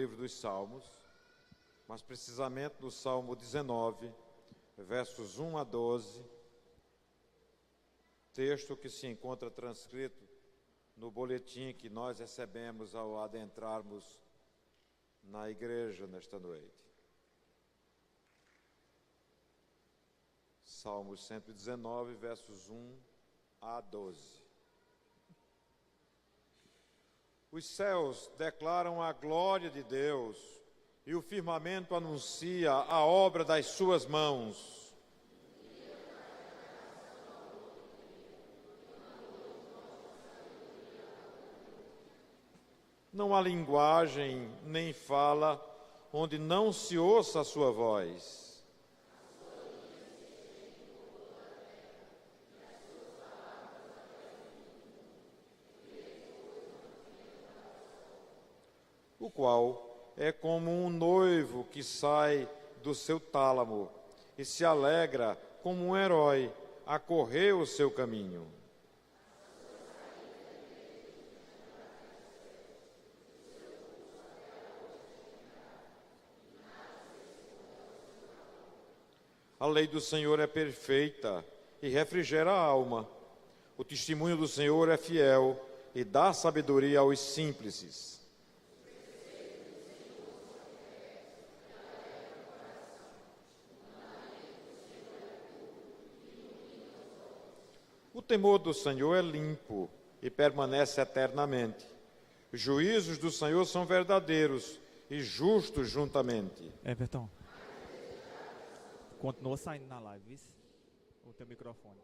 Livro dos Salmos, mas precisamente no Salmo 19, versos 1 a 12, texto que se encontra transcrito no boletim que nós recebemos ao adentrarmos na igreja nesta noite. Salmos 119, versos 1 a 12. Os céus declaram a glória de Deus e o firmamento anuncia a obra das suas mãos. Não há linguagem nem fala onde não se ouça a sua voz. O qual é como um noivo que sai do seu tálamo e se alegra como um herói a correr o seu caminho. A lei do Senhor é perfeita e refrigera a alma. O testemunho do Senhor é fiel e dá sabedoria aos simples. O temor do Senhor é limpo e permanece eternamente. Os juízos do Senhor são verdadeiros e justos juntamente. Everton, continua saindo na live, viu? O teu microfone.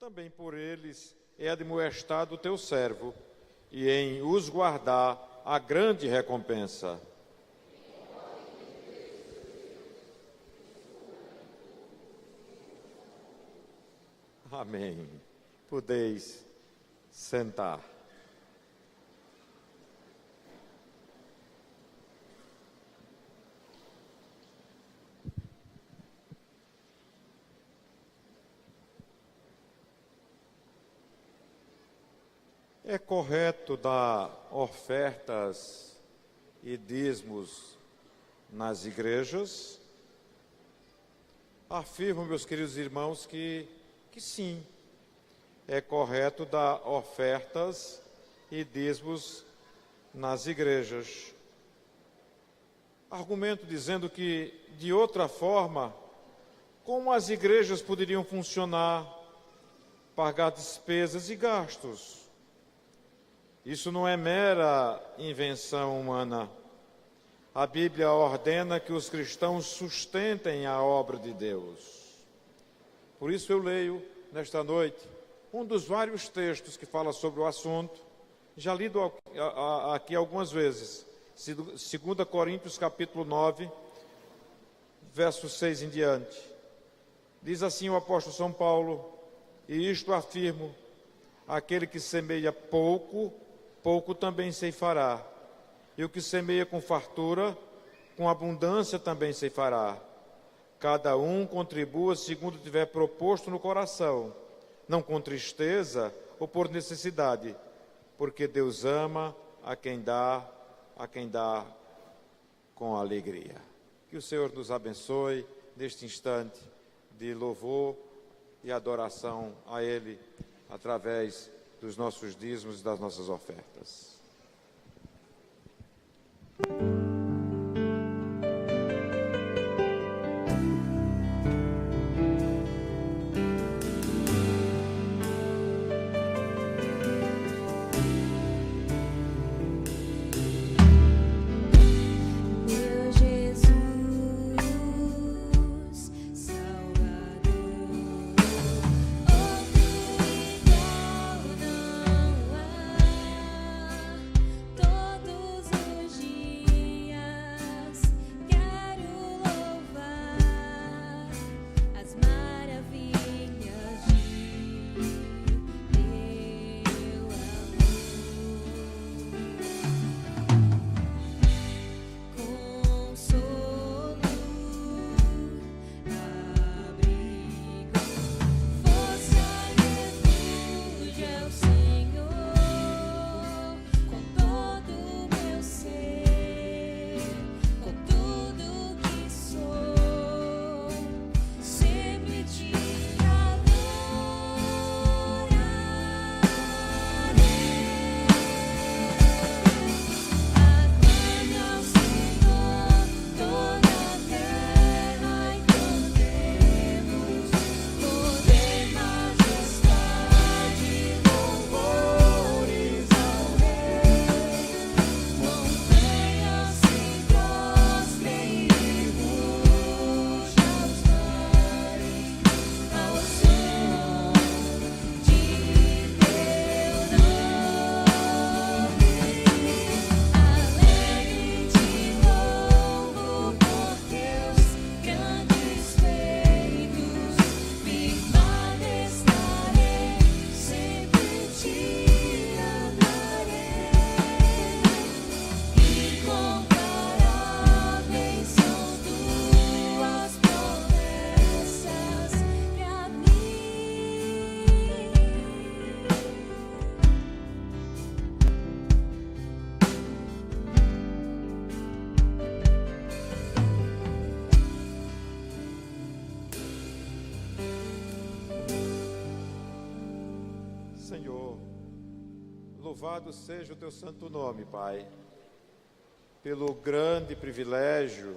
Também por eles é admoestado o teu servo, e em os guardar a grande recompensa. Amém. Podeis sentar. É correto dar ofertas e dízimos nas igrejas? Afirmo, meus queridos irmãos, que sim, é correto dar ofertas e dízimos nas igrejas. Argumento dizendo que, de outra forma, como as igrejas poderiam funcionar, pagar despesas e gastos? Isso não é mera invenção humana. A Bíblia ordena que os cristãos sustentem a obra de Deus. Por isso eu leio, nesta noite, um dos vários textos que fala sobre o assunto, já lido aqui algumas vezes, 2 Coríntios capítulo 9, verso 6 em diante. Diz assim o apóstolo São Paulo: e isto afirmo, aquele que semeia pouco, pouco também ceifará, e o que semeia com fartura, com abundância também ceifará. Cada um contribua segundo tiver proposto no coração, não com tristeza ou por necessidade, porque Deus ama a quem dá com alegria. Que o Senhor nos abençoe neste instante de louvor e adoração a Ele, através dos nossos dízimos e das nossas ofertas. Todos os dias. Louvado seja o teu santo nome, Pai, pelo grande privilégio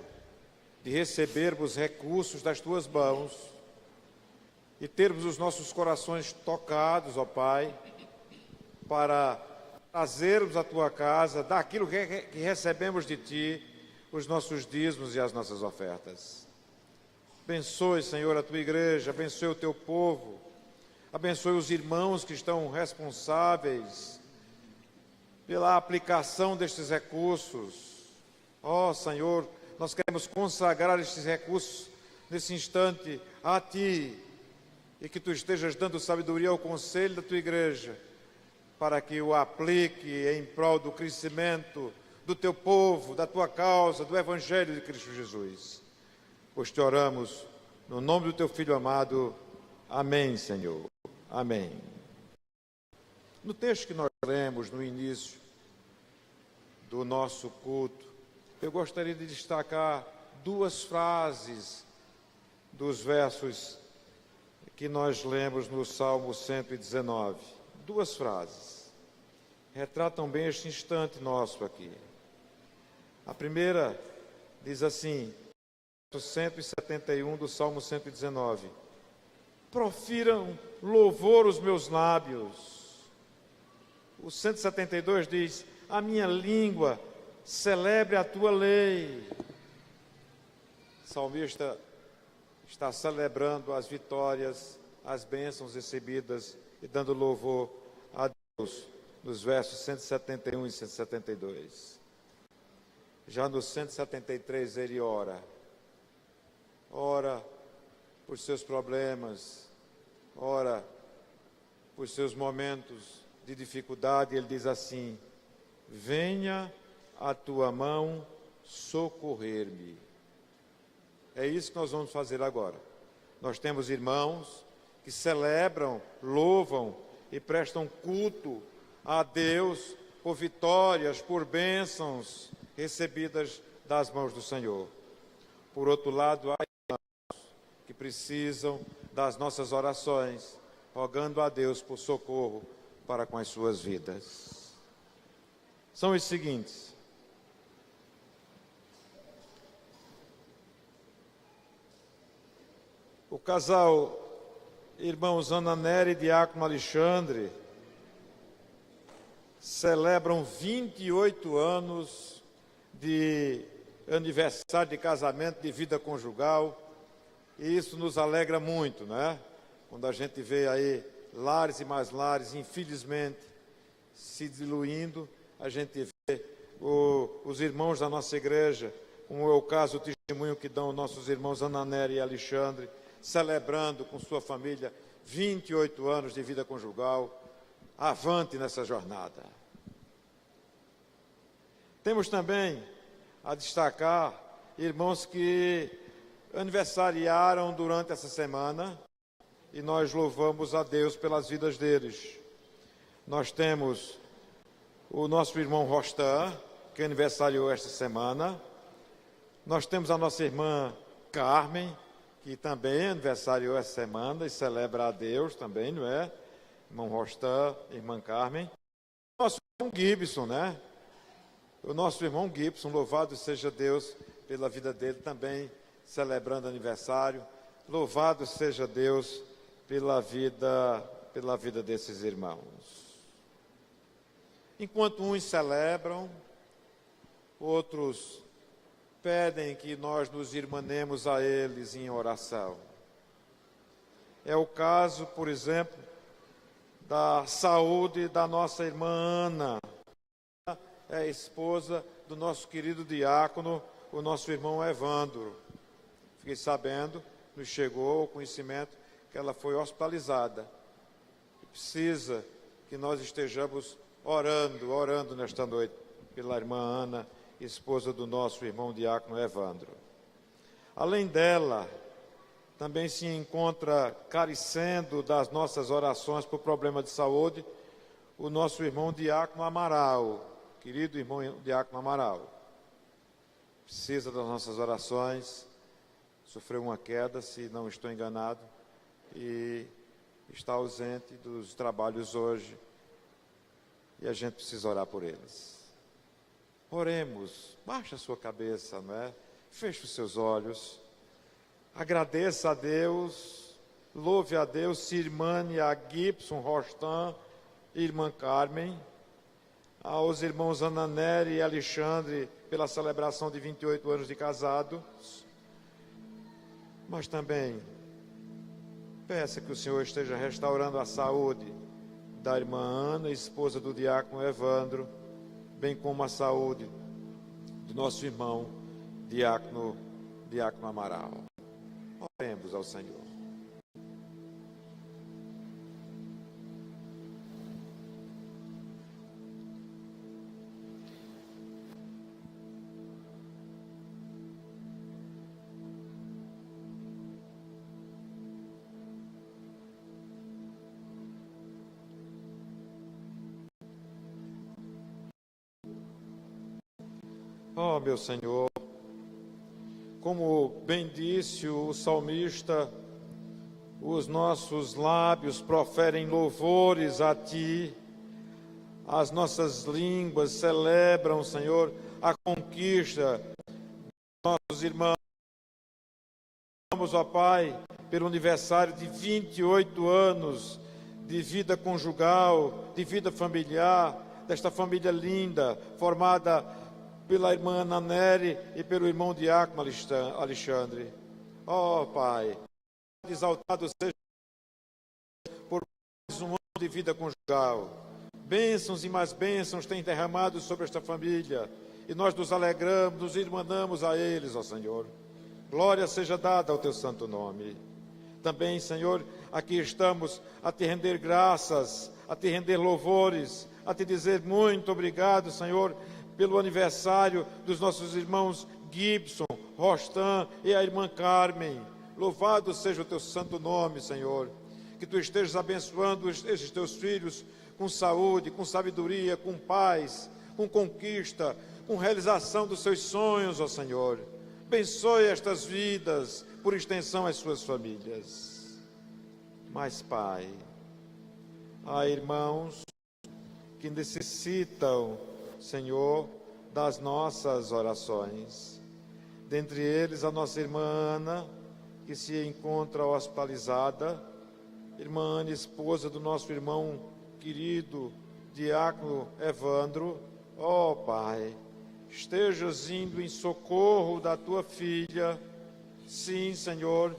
de recebermos recursos das tuas mãos e termos os nossos corações tocados, ó Pai, para trazermos à tua casa, daquilo que recebemos de ti, os nossos dízimos e as nossas ofertas. Abençoe, Senhor, a tua igreja, abençoe o teu povo, abençoe os irmãos que estão responsáveis pela aplicação destes recursos. Ó Senhor, nós queremos consagrar estes recursos nesse instante a Ti, e que Tu estejas dando sabedoria ao conselho da Tua igreja, para que o aplique em prol do crescimento do Teu povo, da Tua causa, do Evangelho de Cristo Jesus. Pois Te oramos no nome do Teu Filho amado. Amém, Senhor. Amém. No texto que nós lemos no início do nosso culto, eu gostaria de destacar duas frases dos versos que nós lemos no Salmo 119. Duas frases. Retratam bem este instante nosso aqui. A primeira diz assim, 171 do Salmo 119. Profiram louvor os meus lábios. O 172 diz, a minha língua celebre a tua lei. O salmista está celebrando as vitórias, as bênçãos recebidas e dando louvor a Deus, nos versos 171 e 172. Já no 173 ele ora por seus problemas, ora por seus momentos de dificuldade. Ele diz assim, venha a tua mão socorrer-me. É isso que nós vamos fazer agora. Nós temos irmãos que celebram, louvam e prestam culto a Deus por vitórias, por bênçãos recebidas das mãos do Senhor. Por outro lado, há irmãos que precisam das nossas orações, rogando a Deus por socorro para com as suas vidas. São os seguintes. O casal irmãos Ana Nery e Diácono Alexandre celebram 28 anos de aniversário de casamento, de vida conjugal, e isso nos alegra muito, né? Quando a gente vê aí lares e mais lares, infelizmente, se diluindo, a gente vê os irmãos da nossa igreja, como é o caso, o testemunho que dão nossos irmãos Ana Nery e Alexandre, celebrando com sua família 28 anos de vida conjugal. Avante nessa jornada. Temos também a destacar irmãos que aniversariaram durante essa semana e nós louvamos a Deus pelas vidas deles. Nós temos o nosso irmão Rostan, que aniversariou esta semana. Nós temos a nossa irmã Carmen, que também aniversariou essa semana e celebra a Deus também, não é? Irmão Rostan, irmã Carmen. Nosso irmão Gibson, né? O nosso irmão Gibson, louvado seja Deus pela vida dele, também celebrando aniversário. Louvado seja Deus pela vida desses irmãos. Enquanto uns celebram, outros pedem que nós nos irmanemos a eles em oração. É o caso, por exemplo, da saúde da nossa irmã Ana, é a esposa do nosso querido diácono, o nosso irmão Evandro. Fiquei sabendo, nos chegou o conhecimento que ela foi hospitalizada. Precisa que nós estejamos orando nesta noite pela irmã Ana, esposa do nosso irmão diácono Evandro. Além dela, também se encontra carecendo das nossas orações por problema de saúde, o nosso irmão diácono Amaral, querido irmão diácono Amaral. Precisa das nossas orações, sofreu uma queda, se não estou enganado, e está ausente dos trabalhos hoje. e a gente precisa orar por eles. Oremos, baixe a sua cabeça, não é? Feche os seus olhos, agradeça a Deus, louve a Deus, Sirmane, a Gibson, Rostan, irmã Carmen, aos irmãos Ananeri e Alexandre pela celebração de 28 anos de casados, mas também peça que o Senhor esteja restaurando a saúde da irmã Ana, esposa do diácono Evandro, bem como a saúde do nosso irmão diácono Amaral. Oremos ao Senhor. Oh, meu Senhor, como bem disse o salmista, os nossos lábios proferem louvores a Ti, as nossas línguas celebram, Senhor, a conquista dos nossos irmãos. Vamos, ó Pai, pelo aniversário de 28 anos de vida conjugal, de vida familiar, desta família linda, formada pela irmã Ana Nery e pelo irmão diácono Alexandre. Ó Pai, exaltado seja por mais um ano de vida conjugal. Bênçãos e mais bênçãos têm derramado sobre esta família, e nós nos alegramos, nos irmanamos a eles, ó Senhor. Glória seja dada ao Teu santo nome. Também, Senhor, aqui estamos a Te render graças, a Te render louvores, a Te dizer muito obrigado, Senhor, pelo aniversário dos nossos irmãos Gibson, Rostan e a irmã Carmen. Louvado seja o Teu santo nome, Senhor. Que Tu estejas abençoando estes Teus filhos com saúde, com sabedoria, com paz, com conquista, com realização dos seus sonhos, ó Senhor. Abençoe estas vidas, por extensão as suas famílias. Mas, Pai, há irmãos que necessitam, Senhor, das nossas orações. Dentre eles, a nossa irmã Ana, que se encontra hospitalizada, irmã Ana, esposa do nosso irmão querido, diácono Evandro. Ó Pai, estejas indo em socorro da Tua filha. Sim, Senhor,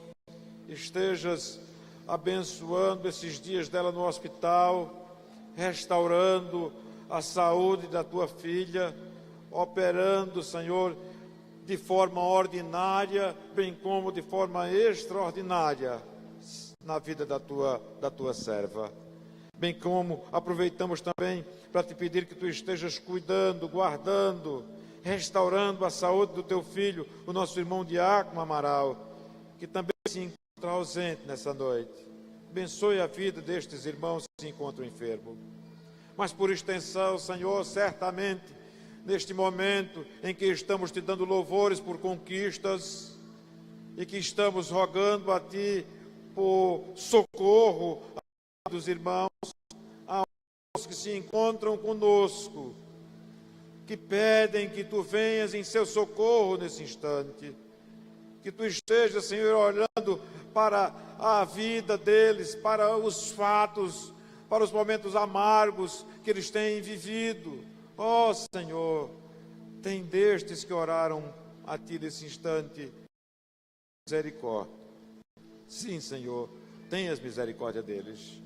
estejas abençoando esses dias dela no hospital, restaurando a saúde da Tua filha, operando, Senhor, de forma ordinária, bem como de forma extraordinária na vida da tua serva. Bem como aproveitamos também para Te pedir que Tu estejas cuidando, guardando, restaurando a saúde do Teu filho, o nosso irmão diácono Amaral, que também se encontra ausente nessa noite. Abençoe a vida destes irmãos que se encontram enfermos. Mas por extensão, Senhor, certamente, neste momento em que estamos Te dando louvores por conquistas e que estamos rogando a Ti por socorro dos irmãos, aos que se encontram conosco, que pedem que Tu venhas em seu socorro nesse instante, que Tu estejas, Senhor, olhando para a vida deles, para os fatos, para os momentos amargos que eles têm vivido. Ó Senhor, tem destes que oraram a Ti nesse instante misericórdia. Sim, Senhor, tenhas misericórdia deles.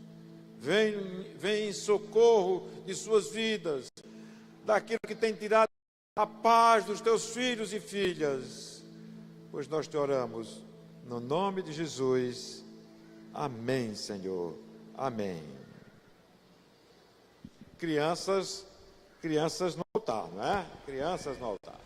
Vem em socorro de suas vidas, daquilo que tem tirado a paz dos Teus filhos e filhas, pois nós Te oramos no nome de Jesus. Amém, Senhor. Amém. Crianças no altar, não é? Crianças no altar.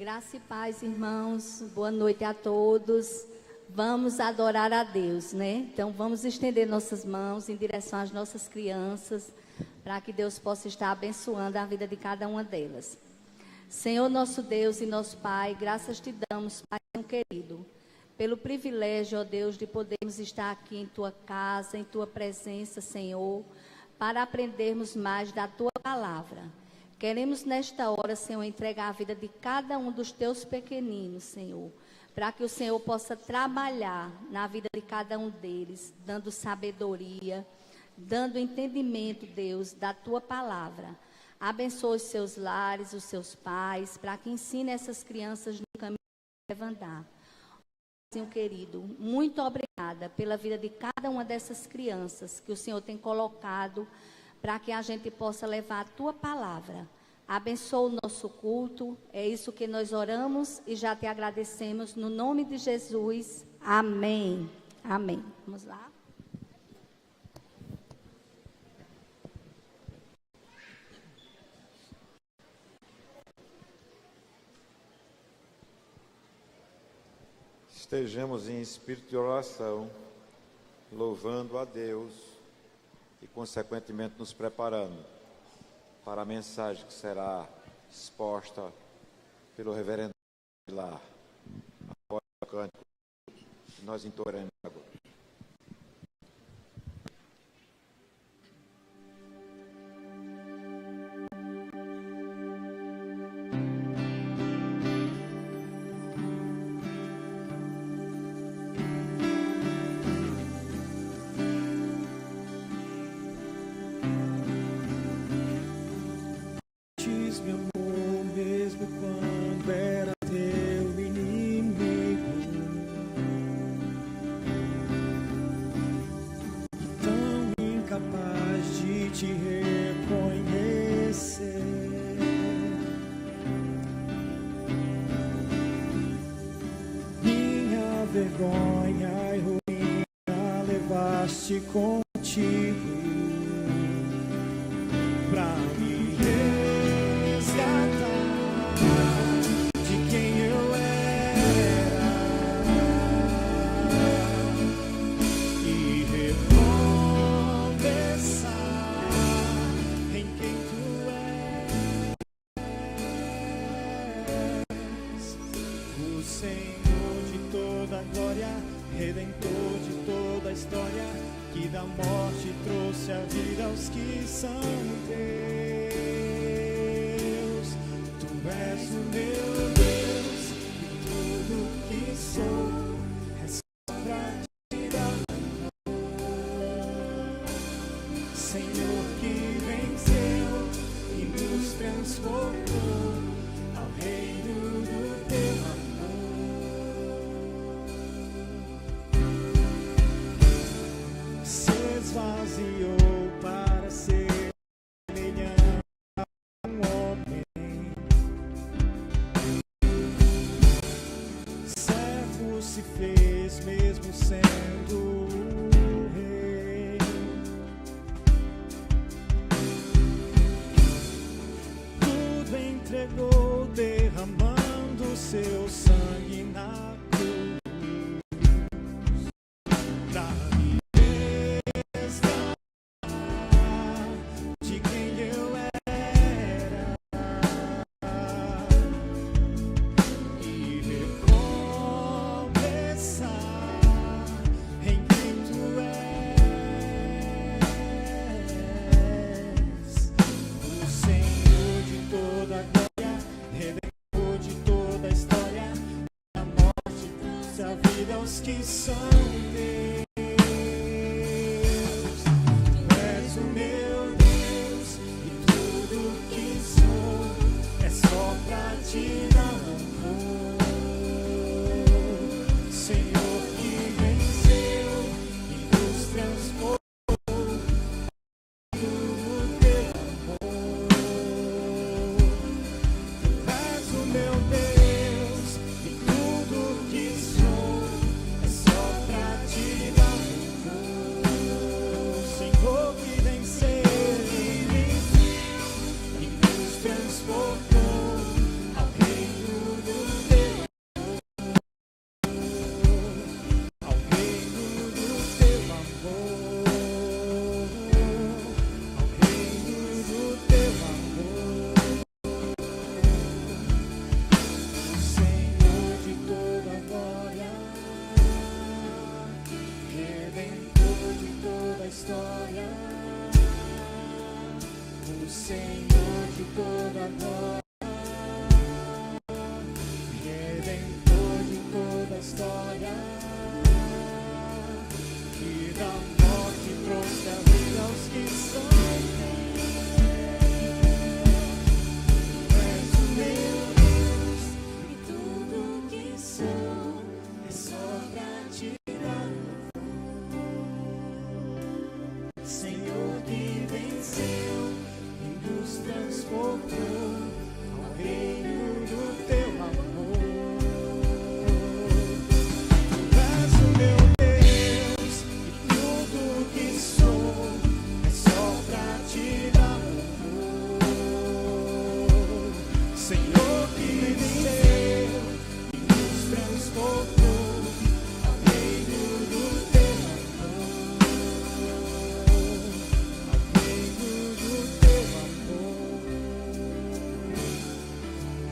Graça e paz, irmãos. Boa noite a todos. Vamos adorar a Deus, né? Então, vamos estender nossas mãos em direção às nossas crianças, para que Deus possa estar abençoando a vida de cada uma delas. Senhor, nosso Deus e nosso Pai, graças te damos, Pai querido, pelo privilégio, ó Deus, de podermos estar aqui em Tua casa, em Tua presença, Senhor, para aprendermos mais da Tua palavra. Queremos nesta hora, Senhor, entregar a vida de cada um dos Teus pequeninos, Senhor, para que o Senhor possa trabalhar na vida de cada um deles, dando sabedoria, dando entendimento, Deus, da Tua palavra. Abençoe os seus lares, os seus pais, para que ensine essas crianças no caminho que devem andar. Senhor querido, muito obrigada pela vida de cada uma dessas crianças que o Senhor tem colocado para que a gente possa levar a Tua palavra. Abençoa o nosso culto, é isso que nós oramos e já te agradecemos no nome de Jesus. Amém. Amém. Vamos lá. Estejamos em espírito de oração, louvando a Deus e, consequentemente, nos preparando para a mensagem que será exposta pelo reverendo Pilar. Agora, o cântico que nós entoaremos agora. Meu amor, mesmo quando era teu inimigo, tão incapaz de te reconhecer. Minha vergonha e ruína levaste contigo pra mim. Redentor de toda a história, que da morte trouxe a vida aos que são teus. Tu és o meu Deus, e tudo que sou é só pra te dar amor. Senhor que venceu e nos transformou ao reino do teu amor. Esvaziou para ser semelhante a um homem, servo se fez mesmo sendo o rei. Tudo entregou, derramando seu sangue na cruz. Que são teus. Tu és o meu Deus e tudo que sou é só pra te dar amor. Senhor que venceu e nos transformou no teu amor. Tu és o meu Deus e tudo que sou é só pra te Senhor de toda glória, Redentor de toda a história, que da morte trouxe a vida aos que são teus. És o meu Deus, e tudo que sou é só pra te dar louvor. Senhor que venceu e nos transportou ao reino do teu amor. Tu és o meu Deus, e tudo que sou é só pra te dar louvor. Senhor que venceu e nos transportou ao reino do teu amor. Ao reino do teu amor.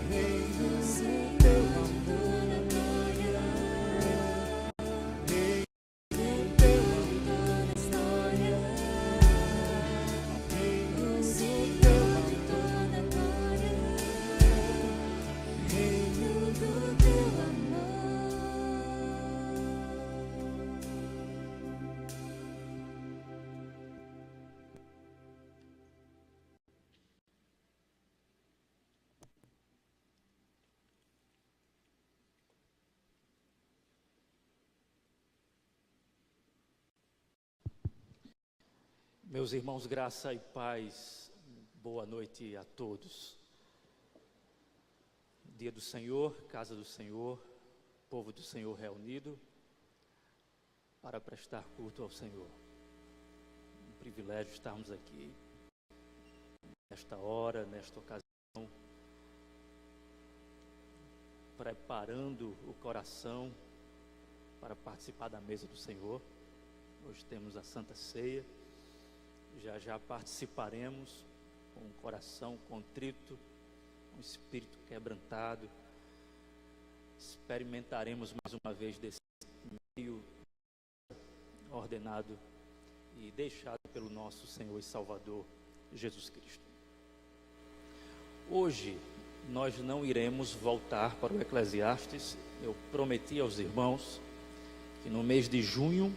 Reino do teu amor. Reino do teu amor. História. Reino do teu amor. Reino do teu amor. Meus irmãos, graça e paz, boa noite a todos. Dia do Senhor, casa do Senhor, povo do Senhor reunido para prestar culto ao Senhor. Um privilégio estarmos aqui, nesta hora, nesta ocasião, preparando o coração para participar da mesa do Senhor. Hoje temos a Santa Ceia. Já já participaremos com o coração contrito, com o espírito quebrantado. Experimentaremos mais uma vez desse meio ordenado e deixado pelo nosso Senhor e Salvador Jesus Cristo. Hoje nós não iremos voltar para o Eclesiastes. Eu prometi aos irmãos que no mês de junho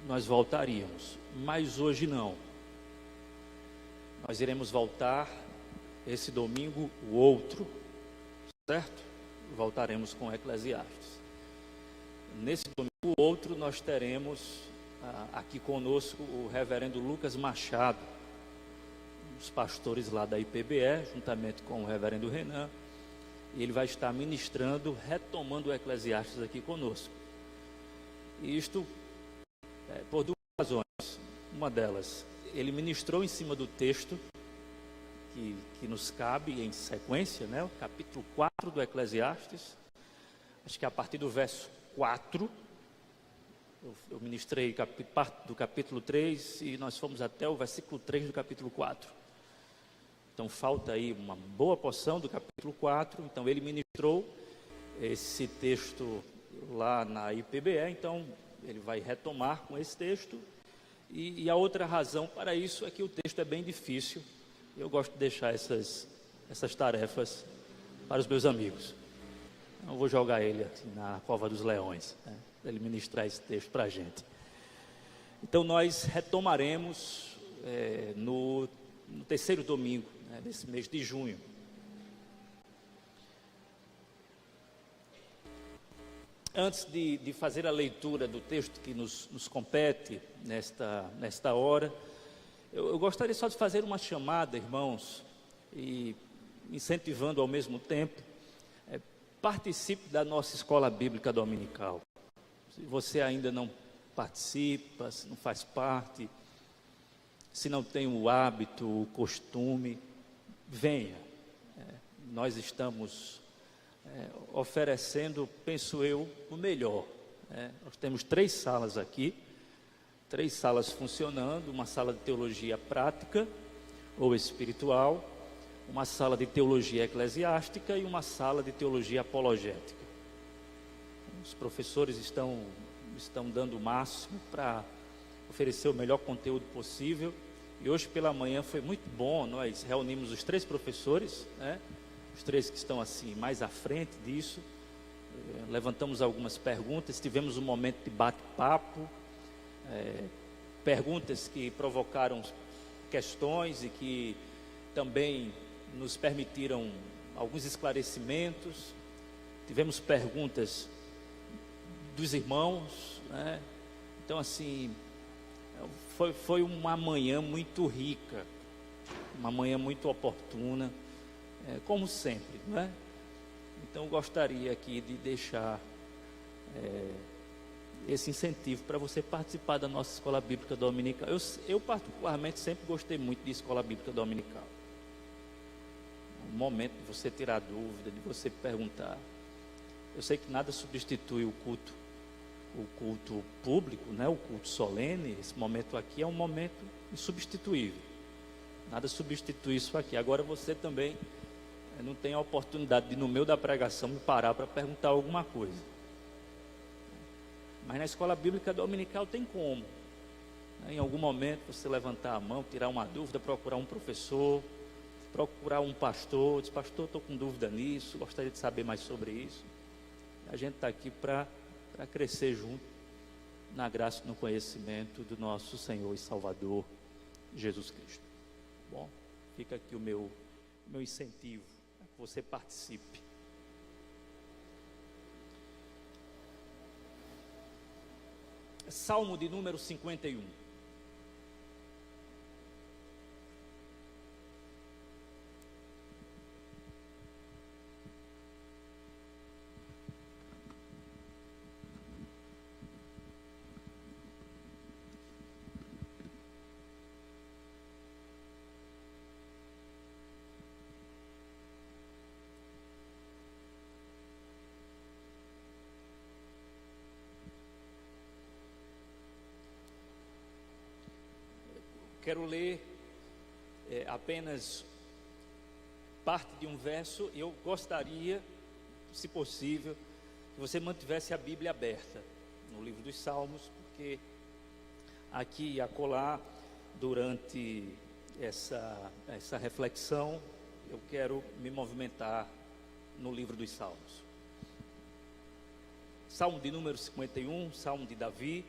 nós voltaríamos, mas hoje não. Nós iremos voltar esse domingo, o outro, certo? Voltaremos com Eclesiastes. Nesse domingo, o outro, nós teremos aqui conosco o reverendo Lucas Machado, um dos pastores lá da IPBE, juntamente com o reverendo Renan, e ele vai estar ministrando, retomando o Eclesiastes aqui conosco. E isto por duas razões. Uma delas, ele ministrou em cima do texto que nos cabe em sequência, né? O capítulo 4 do Eclesiastes. Acho que a partir do verso 4, eu ministrei parte do capítulo 3 e nós fomos até o versículo 3 do capítulo 4. Então falta aí uma boa porção do capítulo 4. Então ele ministrou esse texto lá na IPBE, então ele vai retomar com esse texto. E a outra razão para isso é que o texto é bem difícil. Eu gosto de deixar essas tarefas para os meus amigos. Eu vou jogar ele assim, na cova dos leões, né, para ele ministrar esse texto para a gente. Então nós retomaremos no terceiro domingo, né, desse mês de junho. Antes de fazer a leitura do texto que nos compete nesta hora, eu gostaria só de fazer uma chamada, irmãos, e incentivando ao mesmo tempo, participe da nossa escola bíblica dominical. Se você ainda não participa, se não faz parte, se não tem o hábito, o costume, venha. Nós estamos oferecendo, penso eu, o melhor. Nós temos 3 salas aqui, 3 salas funcionando, uma sala de teologia prática ou espiritual, uma sala de teologia eclesiástica e uma sala de teologia apologética. Os professores estão dando o máximo para oferecer o melhor conteúdo possível E hoje pela manhã foi muito bom, nós reunimos os 3 professores, né? Os 3 que estão assim mais à frente disso, levantamos algumas perguntas, tivemos um momento de bate-papo, perguntas que provocaram questões e que também nos permitiram alguns esclarecimentos. Tivemos perguntas dos irmãos, né? Então assim, foi uma manhã muito rica, uma manhã muito oportuna, como sempre, não é? Então eu gostaria aqui de deixar esse incentivo para você participar da nossa escola bíblica dominical. Eu particularmente sempre gostei muito de escola bíblica dominical. Um momento de você tirar dúvida, de você perguntar. Eu sei que nada substitui o culto público, né? O culto solene. Esse momento aqui é um momento insubstituível. Nada substitui isso aqui. Agora você também não tem a oportunidade de, no meio da pregação, me parar para perguntar alguma coisa. Mas na escola bíblica dominical tem como, né? Em algum momento você levantar a mão, tirar uma dúvida, procurar um professor, procurar um pastor, diz: pastor, estou com dúvida nisso, gostaria de saber mais sobre isso. A gente está aqui para crescer junto na graça e no conhecimento do nosso Senhor e Salvador Jesus Cristo. Bom, fica aqui o meu incentivo, para que você participe. Salmo de número 51. Quero ler apenas parte de um verso. Eu gostaria, se possível, que você mantivesse a Bíblia aberta no livro dos Salmos, porque aqui e acolá, durante essa reflexão, eu quero me movimentar no livro dos Salmos. Salmo de número 51, Salmo de Davi,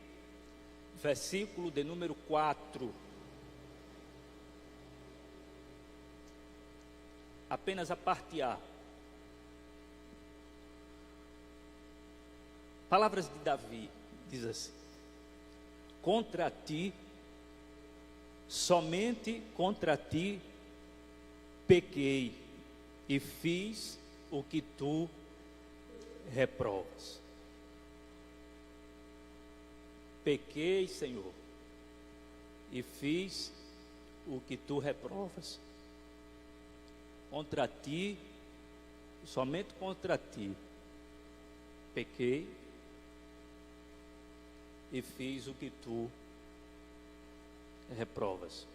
versículo de número 4. Apenas a parte A. Palavras de Davi, diz assim: contra ti, somente contra ti, pequei e fiz o que tu reprovas. Pequei, Senhor, e fiz o que tu reprovas. Contra ti, somente contra ti, pequei e fiz o que tu reprovas.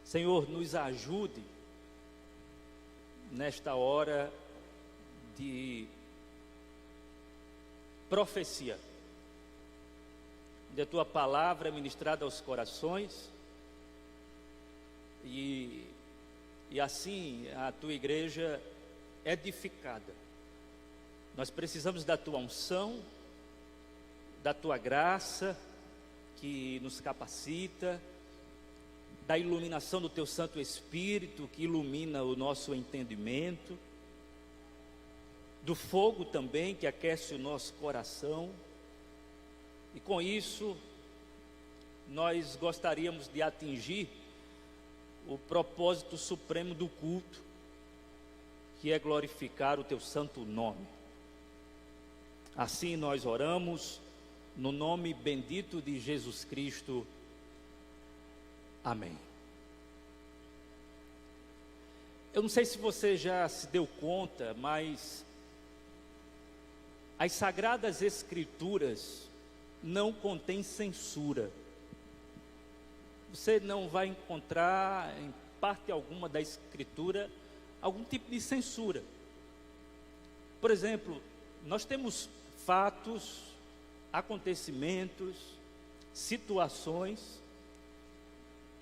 Senhor, nos ajude nesta hora de profecia, onde a tua palavra é ministrada aos corações e assim a tua igreja é edificada. Nós precisamos da tua unção, da tua graça que nos capacita, da iluminação do teu Santo Espírito que ilumina o nosso entendimento, do fogo também que aquece o nosso coração. E com isso nós gostaríamos de atingir o propósito supremo do culto, que é glorificar o teu santo nome. Assim nós oramos no nome bendito de Jesus Cristo. Amém. Eu não sei se você já se deu conta, mas as Sagradas Escrituras não contêm censura. Você não vai encontrar em parte alguma da Escritura algum tipo de censura. Por exemplo, nós temos fatos, acontecimentos, situações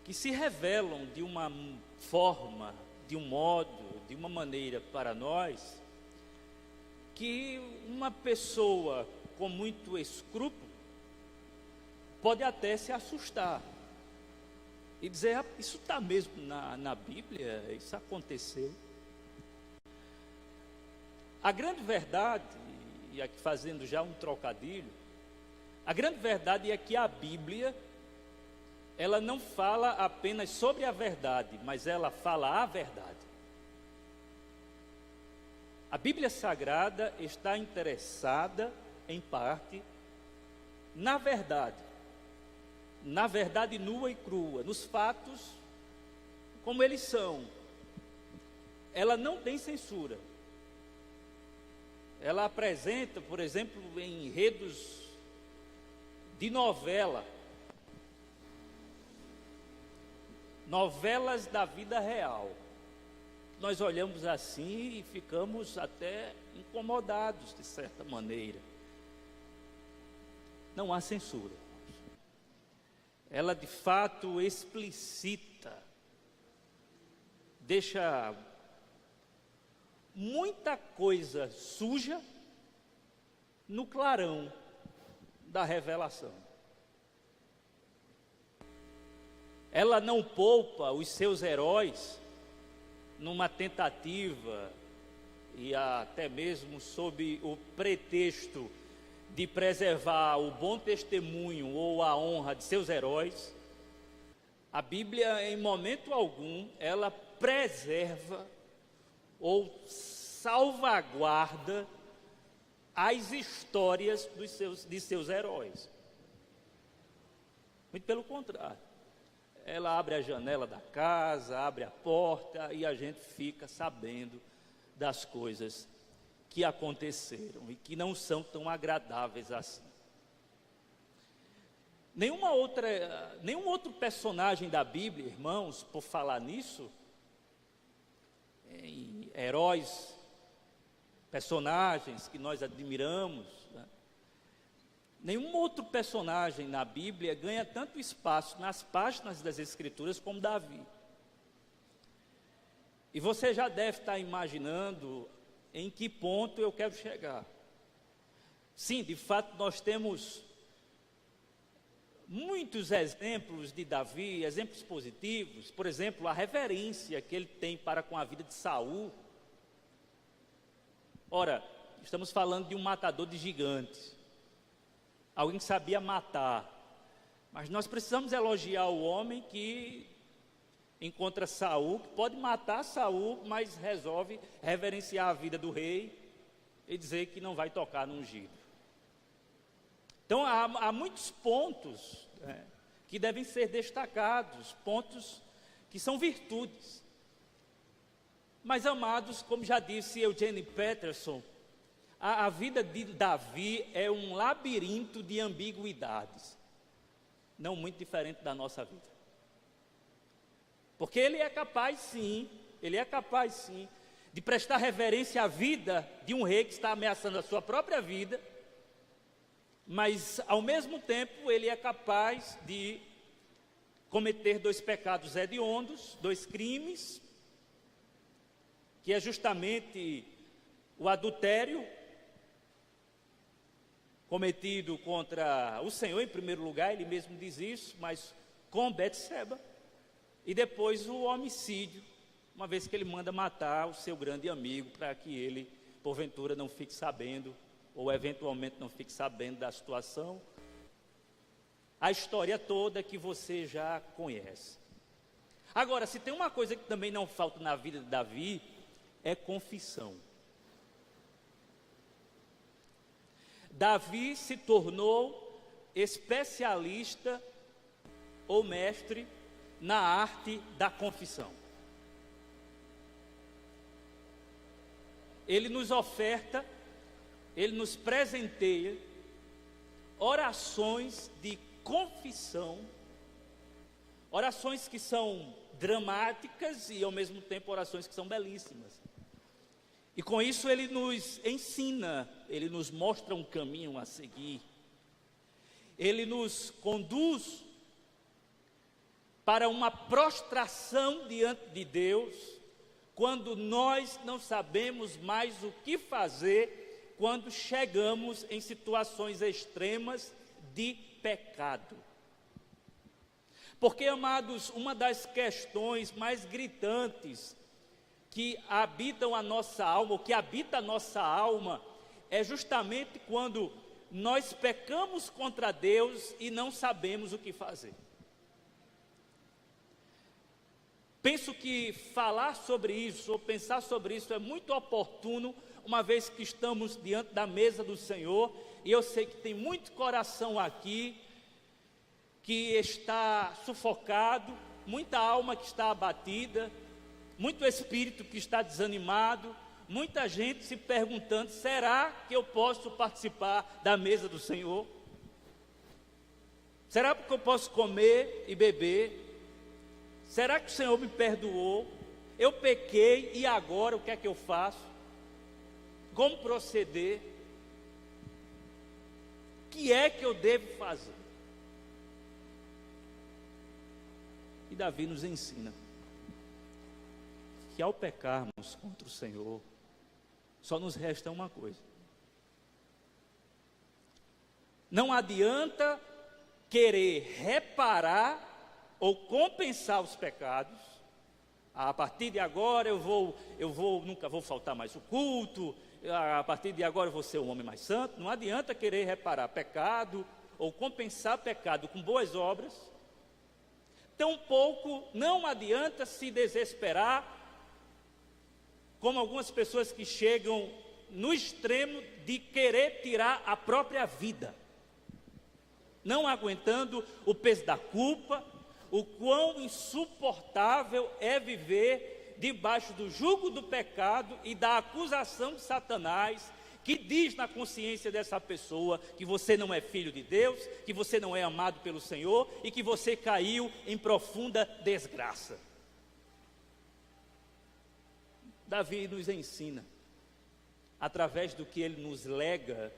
que se revelam de uma forma, de um modo, de uma maneira para nós, que uma pessoa com muito escrúpulo pode até se assustar e dizer: isso está mesmo na Bíblia, isso aconteceu. A grande verdade, e aqui fazendo já um trocadilho, a grande verdade é que a Bíblia, ela não fala apenas sobre a verdade, mas ela fala a verdade. A Bíblia Sagrada está interessada, em parte, na verdade nua e crua, nos fatos como eles são. Ela não tem censura. Ela apresenta, por exemplo, em enredos de novelas da vida real. Nós olhamos assim e ficamos até incomodados, de certa maneira. Não há censura. Ela, de fato, explicita, deixa muita coisa suja no clarão da revelação. Ela não poupa os seus heróis numa tentativa, e até mesmo sob o pretexto de preservar o bom testemunho ou a honra de seus heróis. A Bíblia, em momento algum, ela preserva ou salvaguarda as histórias de seus heróis. Muito pelo contrário. Ela abre a janela da casa, abre a porta e a gente fica sabendo das coisas que aconteceram e que não são tão agradáveis assim. Nenhum outro personagem da Bíblia, irmãos, por falar nisso, em heróis, personagens que nós admiramos, né? Nenhum outro personagem na Bíblia ganha tanto espaço nas páginas das Escrituras como Davi. E você já deve estar imaginando em que ponto eu quero chegar. Sim, de fato, nós temos muitos exemplos de Davi, exemplos positivos. Por exemplo, a reverência que ele tem para com a vida de Saul. Ora, estamos falando de um matador de gigantes, alguém que sabia matar, mas nós precisamos elogiar o homem que encontra Saul, que pode matar Saul, mas resolve reverenciar a vida do rei e dizer que não vai tocar no ungido. Então há muitos pontos que devem ser destacados, pontos que são virtudes. Mas, amados, como já disse Eugene Peterson, a vida de Davi é um labirinto de ambiguidades, não muito diferente da nossa vida. Porque ele é capaz sim, de prestar reverência à vida de um rei que está ameaçando a sua própria vida, mas ao mesmo tempo ele é capaz de cometer 2 pecados hediondos, 2 crimes, que é justamente o adultério, cometido contra o Senhor em primeiro lugar, ele mesmo diz isso, mas com Betseba, e depois o homicídio, uma vez que ele manda matar o seu grande amigo, para que ele, porventura, não fique sabendo, ou eventualmente não fique sabendo da situação. A história toda que você já conhece. Agora, se tem uma coisa que também não falta na vida de Davi, é confissão. Davi se tornou especialista ou mestre na arte da confissão. Ele nos oferta, ele nos presenteia orações de confissão, orações que são dramáticas e ao mesmo tempo orações que são belíssimas. E com isso ele nos ensina, ele nos mostra um caminho a seguir, ele nos conduz para uma prostração diante de Deus, quando nós não sabemos mais o que fazer, quando chegamos em situações extremas de pecado. Porque, amados, uma das questões mais gritantes que habitam a nossa alma, ou que habita a nossa alma, é justamente quando nós pecamos contra Deus e não sabemos o que fazer. Penso que falar sobre isso, ou pensar sobre isso, é muito oportuno, uma vez que estamos diante da mesa do Senhor, e eu sei que tem muito coração aqui, que está sufocado, muita alma que está abatida, muito espírito que está desanimado, muita gente se perguntando, será que eu posso participar da mesa do Senhor? Será que eu posso comer e beber? Será que o Senhor me perdoou? Eu pequei e agora o que é que eu faço? Como proceder? O que é que eu devo fazer? E Davi nos ensina que ao pecarmos contra o Senhor, só nos resta uma coisa. Não adianta querer reparar ou compensar os pecados. A partir de agora nunca vou faltar mais o culto, a partir de agora eu vou ser um homem mais santo. Não adianta querer reparar pecado ou compensar pecado com boas obras. Tampouco não adianta se desesperar, como algumas pessoas que chegam no extremo de querer tirar a própria vida, não aguentando o peso da culpa, o quão insuportável é viver debaixo do jugo do pecado e da acusação de Satanás, que diz na consciência dessa pessoa que você não é filho de Deus, que você não é amado pelo Senhor e que você caiu em profunda desgraça. Davi nos ensina, através do que ele nos lega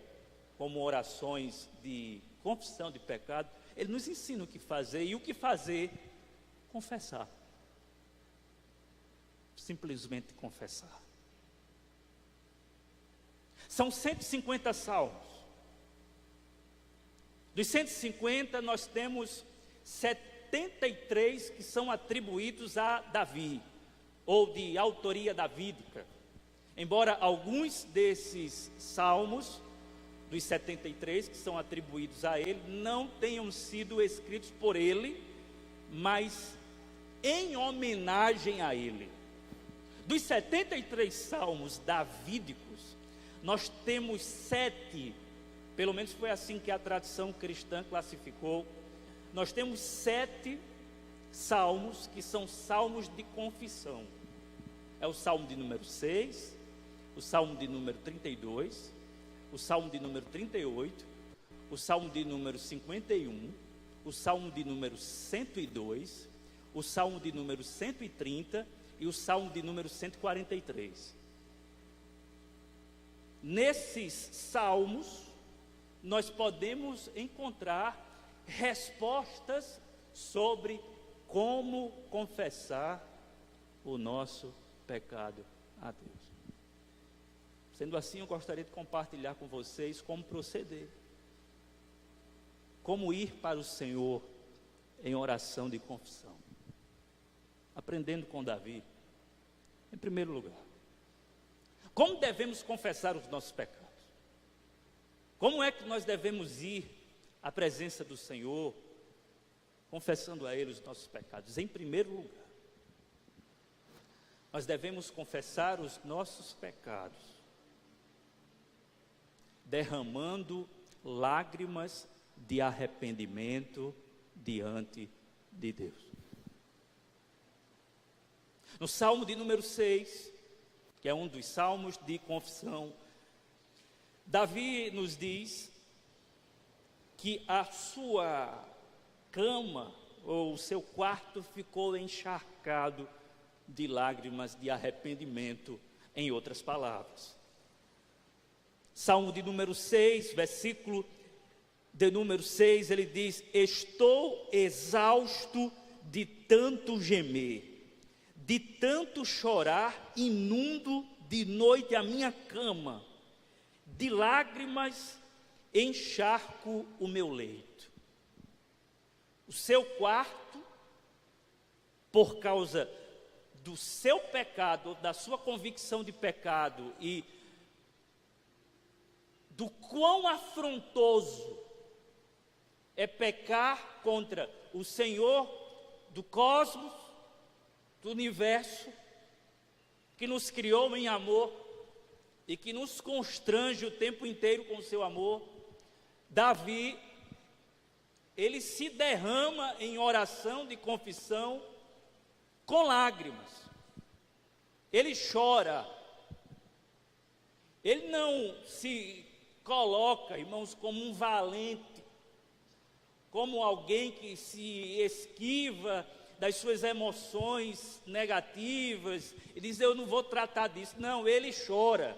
como orações de confissão de pecado, ele nos ensina o que fazer, e o que fazer? Confessar. Simplesmente confessar. São 150 salmos. Dos 150, nós temos 73 que são atribuídos a Davi, ou de autoria davídica. Embora alguns desses salmos, dos 73 que são atribuídos a ele, não tenham sido escritos por ele, mas em homenagem a ele. Dos 73 salmos davídicos, nós temos 7, pelo menos foi assim que a tradição cristã classificou, nós temos 7 salmos que são salmos de confissão. É o salmo de número 6, o salmo de número 32, o salmo de número 38, o salmo de número 51, o salmo de número 102, o salmo de número 130 e o salmo de número 143. Nesses salmos, nós podemos encontrar respostas sobre como confessar o nosso pecado a Deus. Sendo assim, eu gostaria de compartilhar com vocês como proceder, como ir para o Senhor em oração de confissão. Aprendendo com Davi, em primeiro lugar, como devemos confessar os nossos pecados? Como é que nós devemos ir à presença do Senhor, confessando a Ele os nossos pecados? Em primeiro lugar, nós devemos confessar os nossos pecados, derramando lágrimas de arrependimento diante de Deus. No Salmo de número 6, que é um dos salmos de confissão, Davi nos diz que a sua cama, ou o seu quarto, ficou encharcado de lágrimas de arrependimento, em outras palavras. Salmo de número 6, versículo de número 6, ele diz: estou exausto de tanto gemer, de tanto chorar, inundo de noite a minha cama, de lágrimas encharco o meu leito. O seu quarto, por causa do seu pecado, da sua convicção de pecado e do quão afrontoso é pecar contra o Senhor do cosmos, do universo, que nos criou em amor e que nos constrange o tempo inteiro com o seu amor. Davi, ele se derrama em oração de confissão com lágrimas. Ele chora. Ele não se coloca, irmãos, como um valente, como alguém que se esquiva das suas emoções negativas e diz: eu não vou tratar disso. Não, ele chora.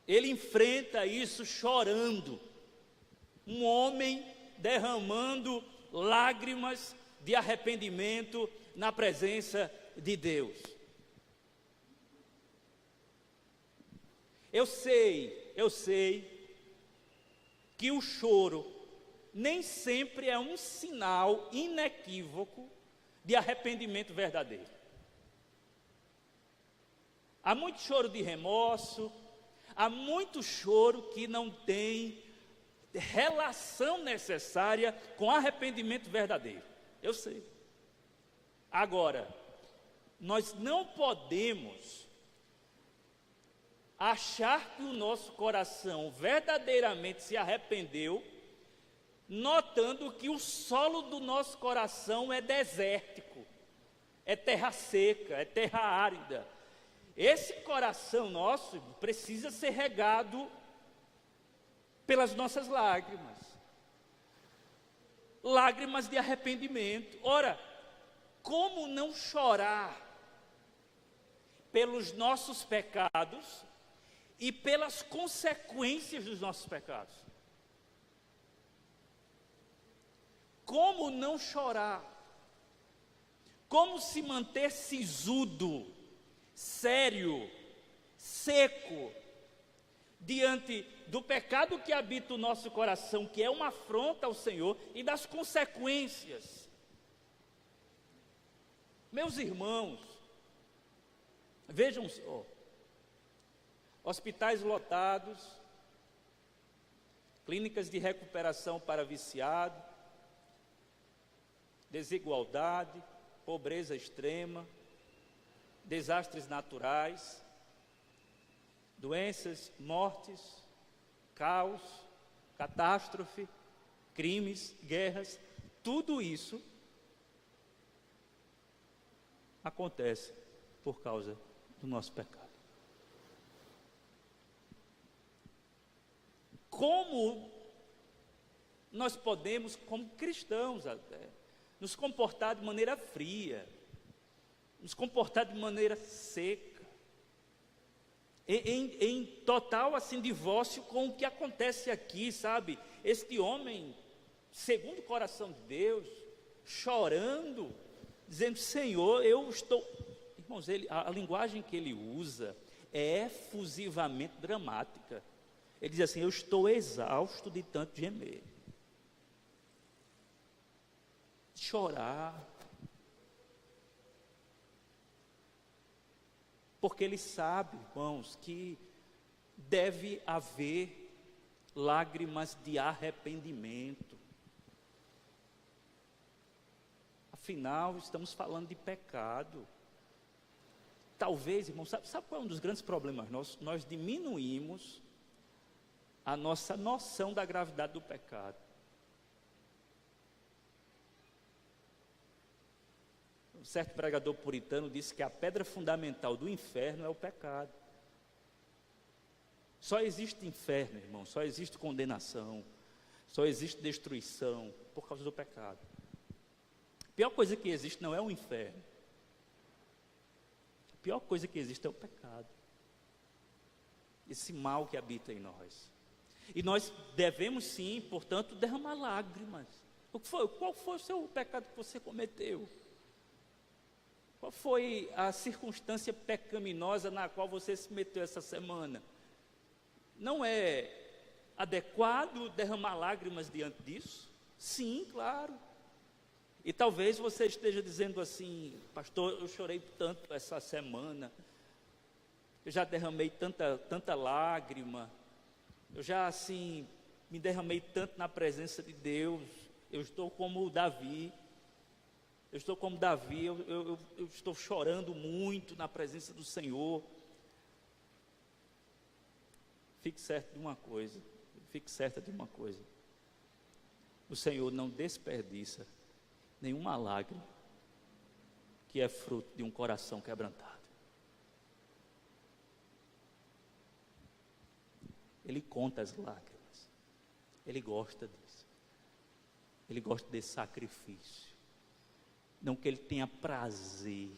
Ele enfrenta isso chorando. Um homem derramando lágrimas de arrependimento na presença de Deus. Eu sei que o choro nem sempre é um sinal inequívoco de arrependimento verdadeiro. Há muito choro de remorso, há muito choro que não tem relação necessária com arrependimento verdadeiro. Eu sei. Agora, nós não podemos achar que o nosso coração verdadeiramente se arrependeu, notando que o solo do nosso coração é desértico, é terra seca, é terra árida. Esse coração nosso precisa ser regado pelas nossas lágrimas, lágrimas de arrependimento. Ora, como não chorar pelos nossos pecados e pelas consequências dos nossos pecados? Como não chorar? Como se manter sisudo, sério, seco, diante do pecado que habita o nosso coração, que é uma afronta ao Senhor, e das consequências? Meus irmãos, vejam só, hospitais lotados, clínicas de recuperação para viciado, desigualdade, pobreza extrema, desastres naturais, doenças, mortes, caos, catástrofe, crimes, guerras, tudo isso acontece por causa do nosso pecado. Como nós podemos, como cristãos até, nos comportar de maneira fria, nos comportar de maneira seca, em total assim divórcio com o que acontece aqui, sabe? Este homem, segundo o coração de Deus, chorando, dizendo: Senhor, eu estou... Irmãos, a linguagem que ele usa é efusivamente dramática. Ele diz assim: eu estou exausto de tanto gemer, chorar, porque ele sabe, irmãos, que deve haver lágrimas de arrependimento. Afinal, estamos falando de pecado. Talvez, irmãos, sabe qual é um dos grandes problemas nossos? Nós diminuímos a nossa noção da gravidade do pecado. Um certo pregador puritano disse que a pedra fundamental do inferno é o pecado. Só existe inferno, irmão, só existe condenação, só existe destruição por causa do pecado. A pior coisa que existe não é o inferno. A pior coisa que existe é o pecado. Esse mal que habita em nós. E nós devemos sim, portanto, derramar lágrimas. Qual foi o seu pecado que você cometeu? Qual foi a circunstância pecaminosa na qual você se meteu essa semana? Não é adequado derramar lágrimas diante disso? Sim, claro. E talvez você esteja dizendo assim: pastor, eu chorei tanto essa semana, eu já derramei tanta lágrima, eu já assim me derramei tanto na presença de Deus, eu estou como Davi, eu estou chorando muito na presença do Senhor. Fique certa de uma coisa, o Senhor não desperdiça nenhuma lágrima que é fruto de um coração quebrantado. Ele conta as lágrimas, Ele gosta disso, Ele gosta desse sacrifício. Não que Ele tenha prazer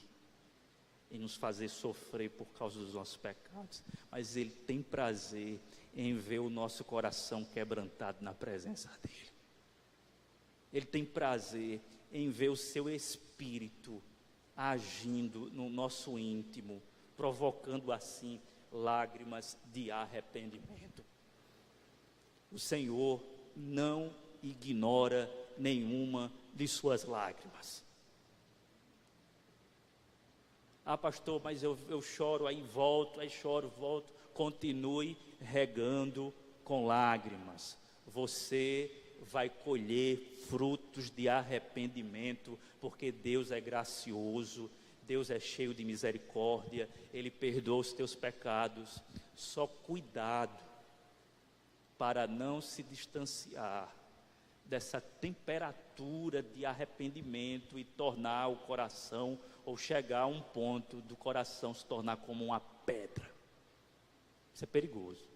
em nos fazer sofrer por causa dos nossos pecados, mas Ele tem prazer em ver o nosso coração quebrantado na presença dEle. Ele tem prazer em ver o seu Espírito agindo no nosso íntimo, provocando assim lágrimas de arrependimento. O Senhor não ignora nenhuma de suas lágrimas. Ah, pastor, mas eu choro, aí choro, volto. Continue regando com lágrimas. Você vai colher frutos de arrependimento, porque Deus é gracioso, Deus é cheio de misericórdia, Ele perdoa os teus pecados. Só cuidado para não se distanciar dessa temperatura de arrependimento e tornar o coração, ou chegar a um ponto do coração se tornar como uma pedra. Isso é perigoso.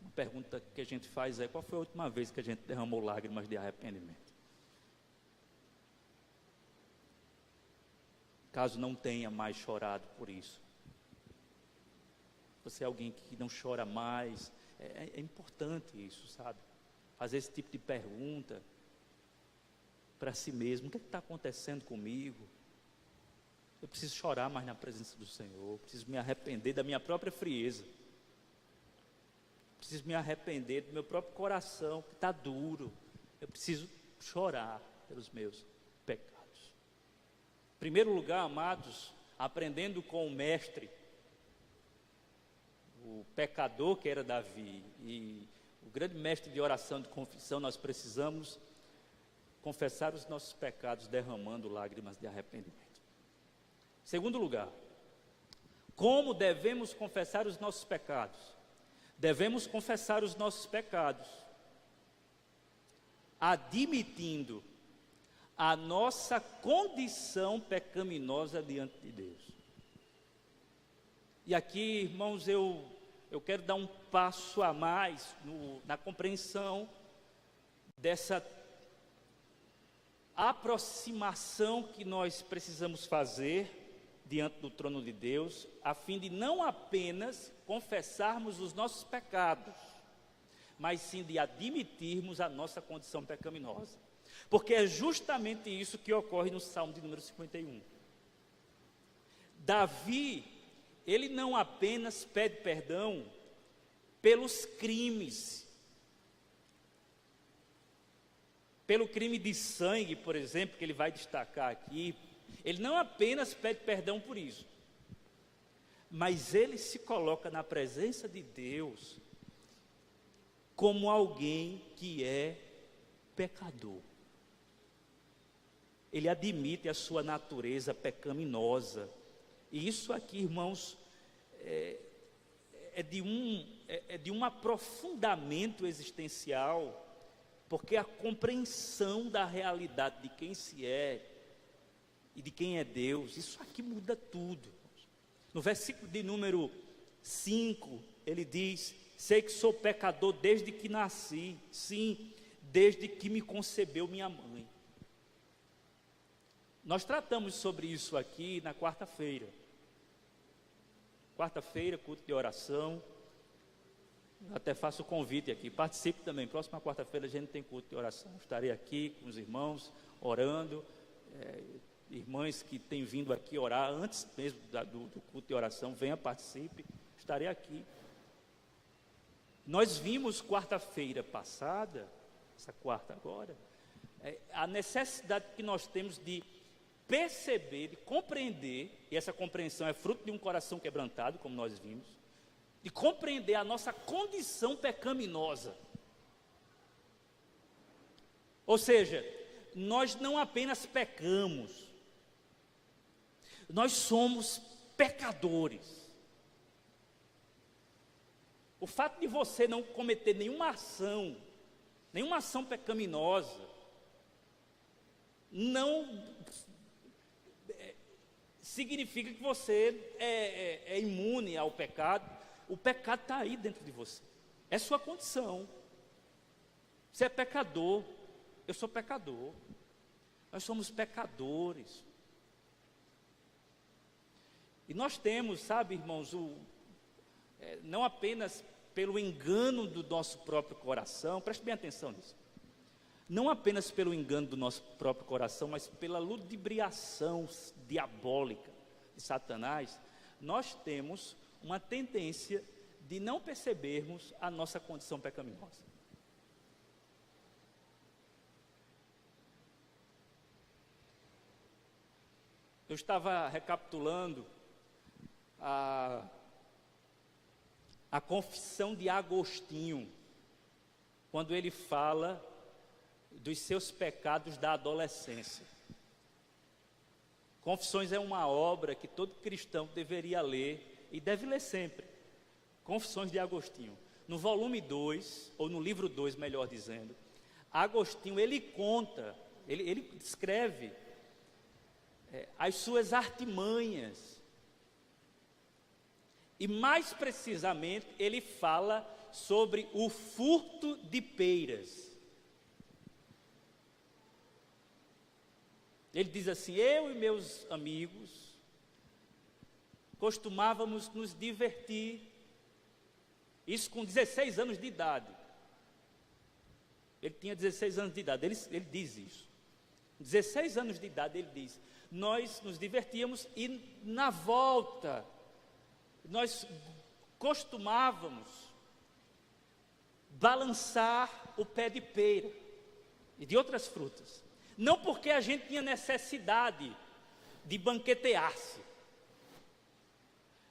Uma pergunta que a gente faz é: qual foi a última vez que a gente derramou lágrimas de arrependimento? Caso não tenha mais chorado por isso, você é alguém que não chora mais, é importante isso, sabe? Fazer esse tipo de pergunta para si mesmo: o que está acontecendo comigo? Eu preciso chorar mais na presença do Senhor, preciso me arrepender da minha própria frieza, preciso me arrepender do meu próprio coração que está duro. Eu preciso chorar pelos meus pecados. Em primeiro lugar, amados, aprendendo com o mestre, o pecador que era Davi, e o grande mestre de oração de confissão, nós precisamos confessar os nossos pecados derramando lágrimas de arrependimento. Segundo lugar, como devemos confessar os nossos pecados? Devemos confessar os nossos pecados admitindo a nossa condição pecaminosa diante de Deus. E aqui, irmãos, eu quero dar um passo a mais na compreensão dessa aproximação que nós precisamos fazer diante do trono de Deus, a fim de não apenas confessarmos os nossos pecados, mas sim de admitirmos a nossa condição pecaminosa. Porque é justamente isso que ocorre no Salmo de número 51. Davi, ele não apenas pede perdão pelos crimes, pelo crime de sangue, por exemplo, que ele vai destacar aqui. Ele não apenas pede perdão por isso, mas ele se coloca na presença de Deus como alguém que é pecador. Ele admite a sua natureza pecaminosa. E isso aqui, irmãos, é de um aprofundamento existencial, porque a compreensão da realidade de quem se é e de quem é Deus, isso aqui muda tudo. No versículo de número 5, ele diz: sei que sou pecador desde que nasci, sim, desde que me concebeu minha mãe. Nós tratamos sobre isso aqui na quarta-feira, culto de oração, Até faço o convite aqui, participe também. Próxima quarta-feira a gente tem culto de oração. Estarei aqui com os irmãos, orando. Irmãs que têm vindo aqui orar, antes mesmo do culto de oração, venha, participe. Estarei aqui. Nós vimos quarta-feira passada, essa quarta agora, a necessidade que nós temos de perceber, de compreender, e essa compreensão é fruto de um coração quebrantado, como nós vimos, de compreender a nossa condição pecaminosa. Ou seja, nós não apenas pecamos, nós somos pecadores. O fato de você não cometer nenhuma ação pecaminosa, não significa que você é imune ao pecado. O pecado está aí dentro de você, é sua condição. Você é pecador, eu sou pecador, nós somos pecadores. E nós temos, sabe, irmãos, não apenas pelo engano do nosso próprio coração, preste bem atenção nisso, não apenas pelo engano do nosso próprio coração, mas pela ludibriação diabólica de Satanás, nós temos uma tendência de não percebermos a nossa condição pecaminosa. Eu estava recapitulando a confissão de Agostinho, quando ele fala dos seus pecados da adolescência. Confissões é uma obra que todo cristão deveria ler, e deve ler sempre. Confissões de Agostinho. No volume 2, ou no livro 2, melhor dizendo, Agostinho, ele conta, ele descreve as suas artimanhas. E mais precisamente, ele fala sobre o furto de peiras. Ele diz assim: eu e meus amigos costumávamos nos divertir, isso com 16 anos de idade. Ele tinha 16 anos de idade, ele diz isso. 16 anos de idade, ele diz: nós nos divertíamos e na volta nós costumávamos balançar o pé de pera e de outras frutas, não porque a gente tinha necessidade de banquetear-se,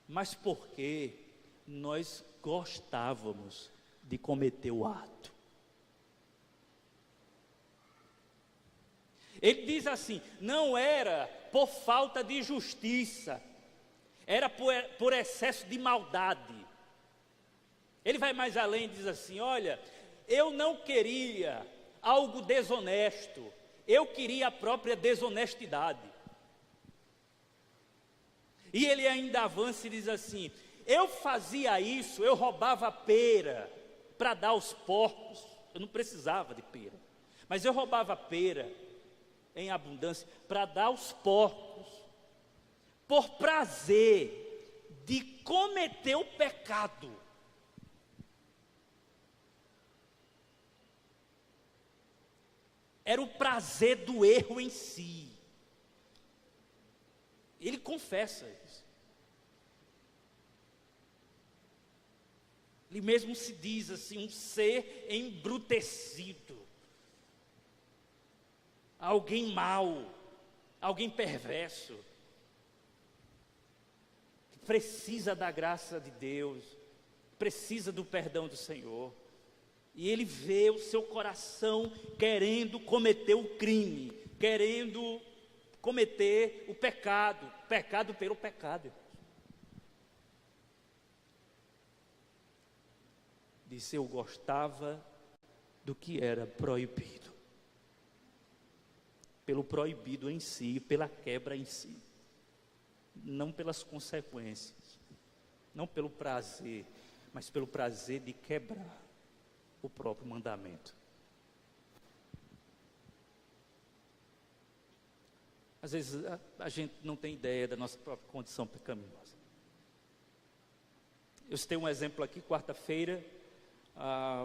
mas porque nós gostávamos de cometer o ato. Ele diz assim: não era por falta de justiça, era por excesso de maldade. Ele vai mais além e diz assim: olha, eu não queria algo desonesto, eu queria a própria desonestidade. E ele ainda avança e diz assim: eu fazia isso, eu roubava pera para dar aos porcos, eu não precisava de pera, mas eu roubava pera em abundância para dar aos porcos, por prazer de cometer o pecado. Era o prazer do erro em si. Ele confessa isso. Ele mesmo se diz assim, um ser embrutecido, alguém mau, alguém perverso, que precisa da graça de Deus, precisa do perdão do Senhor. E ele vê o seu coração querendo cometer o crime, querendo cometer o pecado pelo pecado. Disse: eu gostava do que era proibido, pelo proibido em si, pela quebra em si, não pelas consequências, não pelo prazer, mas pelo prazer de quebrar o próprio mandamento. Às vezes a gente não tem ideia da nossa própria condição pecaminosa. Eu citei um exemplo aqui, quarta-feira,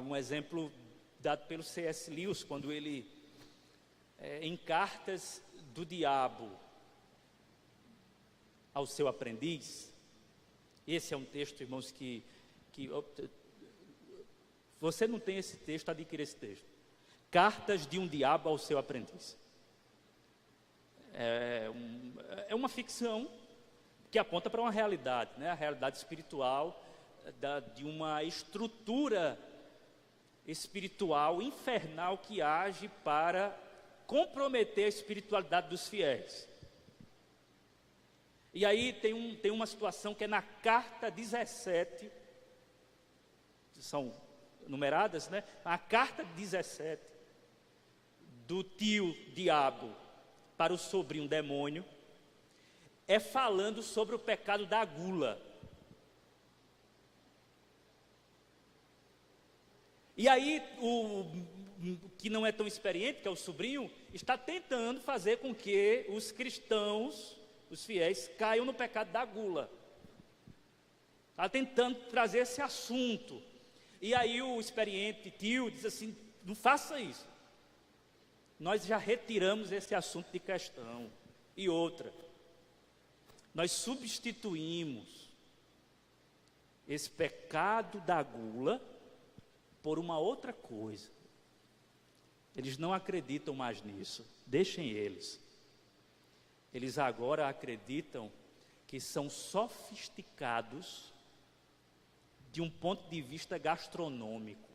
um exemplo dado pelo C.S. Lewis, quando ele, em Cartas do Diabo ao seu aprendiz. Esse é um texto, irmãos, que você não tem esse texto, adquira esse texto. Cartas de um diabo ao seu aprendiz. É uma ficção que aponta para uma realidade, né? A realidade espiritual de uma estrutura espiritual infernal que age para comprometer a espiritualidade dos fiéis. E aí tem uma situação que é na carta 17, são numeradas, né? A carta 17 do tio diabo para o sobrinho demônio é falando sobre o pecado da gula. E aí o que não é tão experiente, que é o sobrinho, está tentando fazer com que os cristãos, os fiéis, caiam no pecado da gula. Está tentando trazer esse assunto. E aí o experiente tio diz assim: não faça isso. Nós já retiramos esse assunto de questão. E outra, nós substituímos esse pecado da gula por uma outra coisa. Eles não acreditam mais nisso. Deixem eles. Eles agora acreditam que são sofisticados de um ponto de vista gastronômico.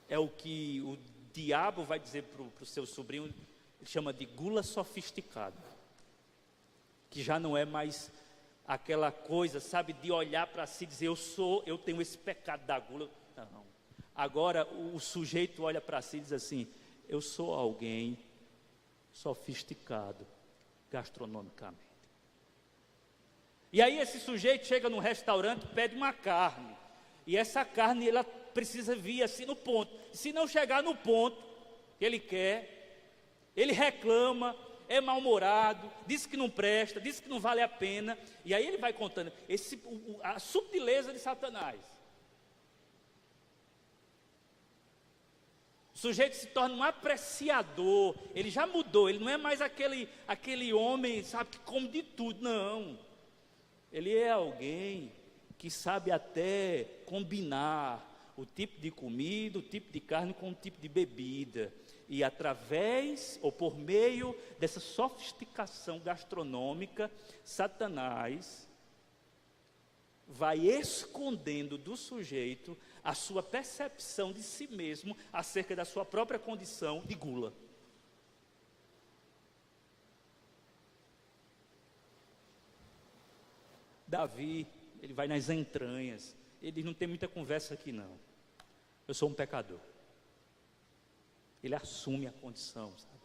É o que o diabo vai dizer para o seu sobrinho, ele chama de gula sofisticada. Que já não é mais aquela coisa, sabe, de olhar para si e dizer, eu tenho esse pecado da gula. Não. Agora o sujeito olha para si e diz assim, eu sou alguém sofisticado gastronomicamente. E aí esse sujeito chega num restaurante, pede uma carne, e essa carne ela precisa vir assim no ponto. Se não chegar no ponto que ele quer, ele reclama, é mal-humorado, diz que não presta, diz que não vale a pena, e aí ele vai contando a subtileza de Satanás. O sujeito se torna um apreciador, ele já mudou, ele não é mais aquele homem, sabe, que come de tudo, não. Ele é alguém que sabe até combinar o tipo de comida, o tipo de carne com o tipo de bebida. E através, ou por meio dessa sofisticação gastronômica, Satanás vai escondendo do sujeito a sua percepção de si mesmo acerca da sua própria condição de gula. Davi, ele vai nas entranhas, ele diz, não tem muita conversa aqui não, eu sou um pecador. Ele assume a condição, sabe?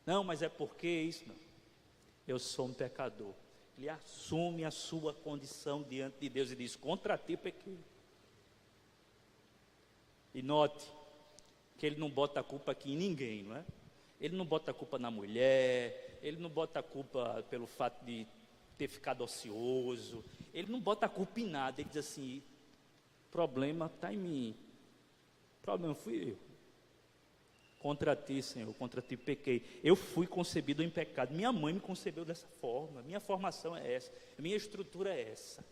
Não, mas é porque isso não, eu sou um pecador. Ele assume a sua condição diante de Deus e diz, contra ti pequei. E note que ele não bota a culpa aqui em ninguém, não é? Ele não bota a culpa na mulher, ele não bota a culpa pelo fato de ter ficado ocioso, ele não bota a culpa em nada, ele diz assim, problema está em mim, problema fui eu, contra ti, Senhor, contra ti pequei, eu fui concebido em pecado, minha mãe me concebeu dessa forma, minha formação é essa, minha estrutura é essa.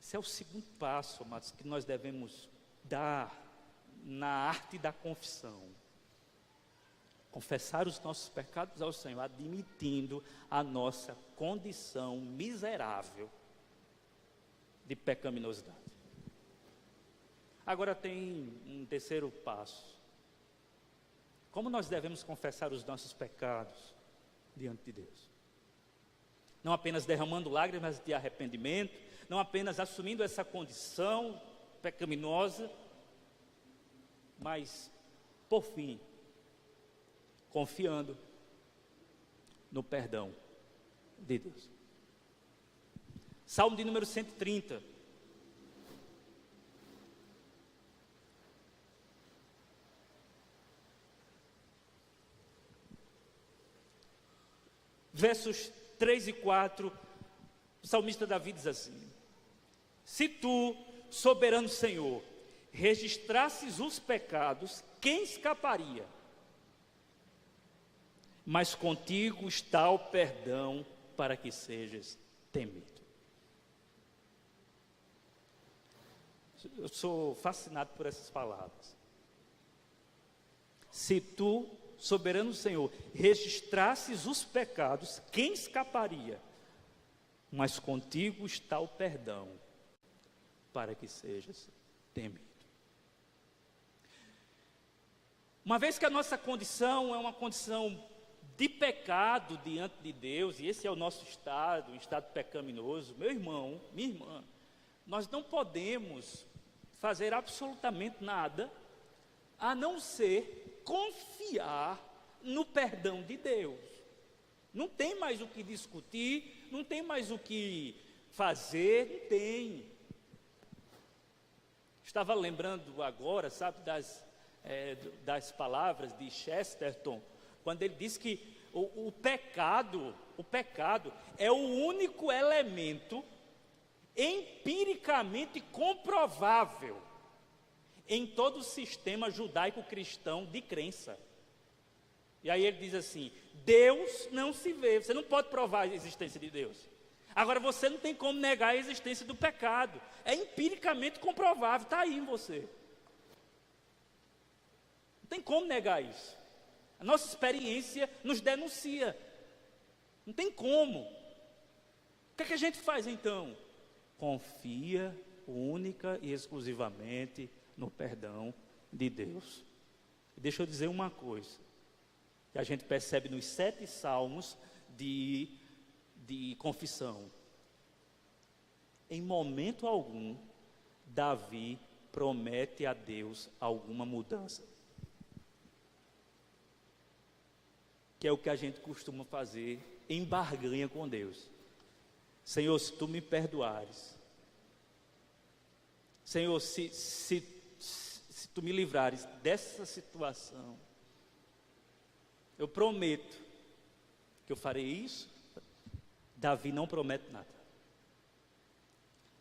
Esse é o segundo passo, amados, que nós devemos dar na arte da confissão. Confessar os nossos pecados ao Senhor, admitindo a nossa condição miserável de pecaminosidade. Agora tem um terceiro passo. Como nós devemos confessar os nossos pecados diante de Deus? Não apenas derramando lágrimas de arrependimento, não apenas assumindo essa condição pecaminosa, mas, por fim, confiando no perdão de Deus. Salmo de número 130. Versos 3 e 4, o salmista Davi diz assim: se tu, soberano Senhor, registrasses os pecados, quem escaparia? Mas contigo está o perdão para que sejas temido. Eu sou fascinado por essas palavras. Se tu, soberano Senhor, registrasses os pecados, quem escaparia? Mas contigo está o perdão para que sejas temido. Uma vez que a nossa condição é uma condição de pecado diante de Deus, e esse é o nosso estado, um estado pecaminoso, meu irmão, minha irmã, nós não podemos fazer absolutamente nada a não ser confiar no perdão de Deus. Não tem mais o que discutir, não tem mais o que fazer, não tem. Estava lembrando agora, sabe, das palavras de Chesterton, quando ele diz que o pecado é o único elemento empiricamente comprovável em todo o sistema judaico-cristão de crença. E aí ele diz assim: Deus não se vê, você não pode provar a existência de Deus. Agora você não tem como negar a existência do pecado, é empiricamente comprovável, está aí em você. Não tem como negar isso. A nossa experiência nos denuncia. Não tem como. O que é que a gente faz então? Confia única e exclusivamente no perdão de Deus. Deixa eu dizer uma coisa, que a gente percebe nos 7 salmos de confissão. Em momento algum, Davi promete a Deus alguma mudança. Que é o que a gente costuma fazer em barganha com Deus. Senhor, se tu me perdoares, Senhor, se tu me livrares dessa situação, eu prometo que eu farei isso. Davi não promete nada.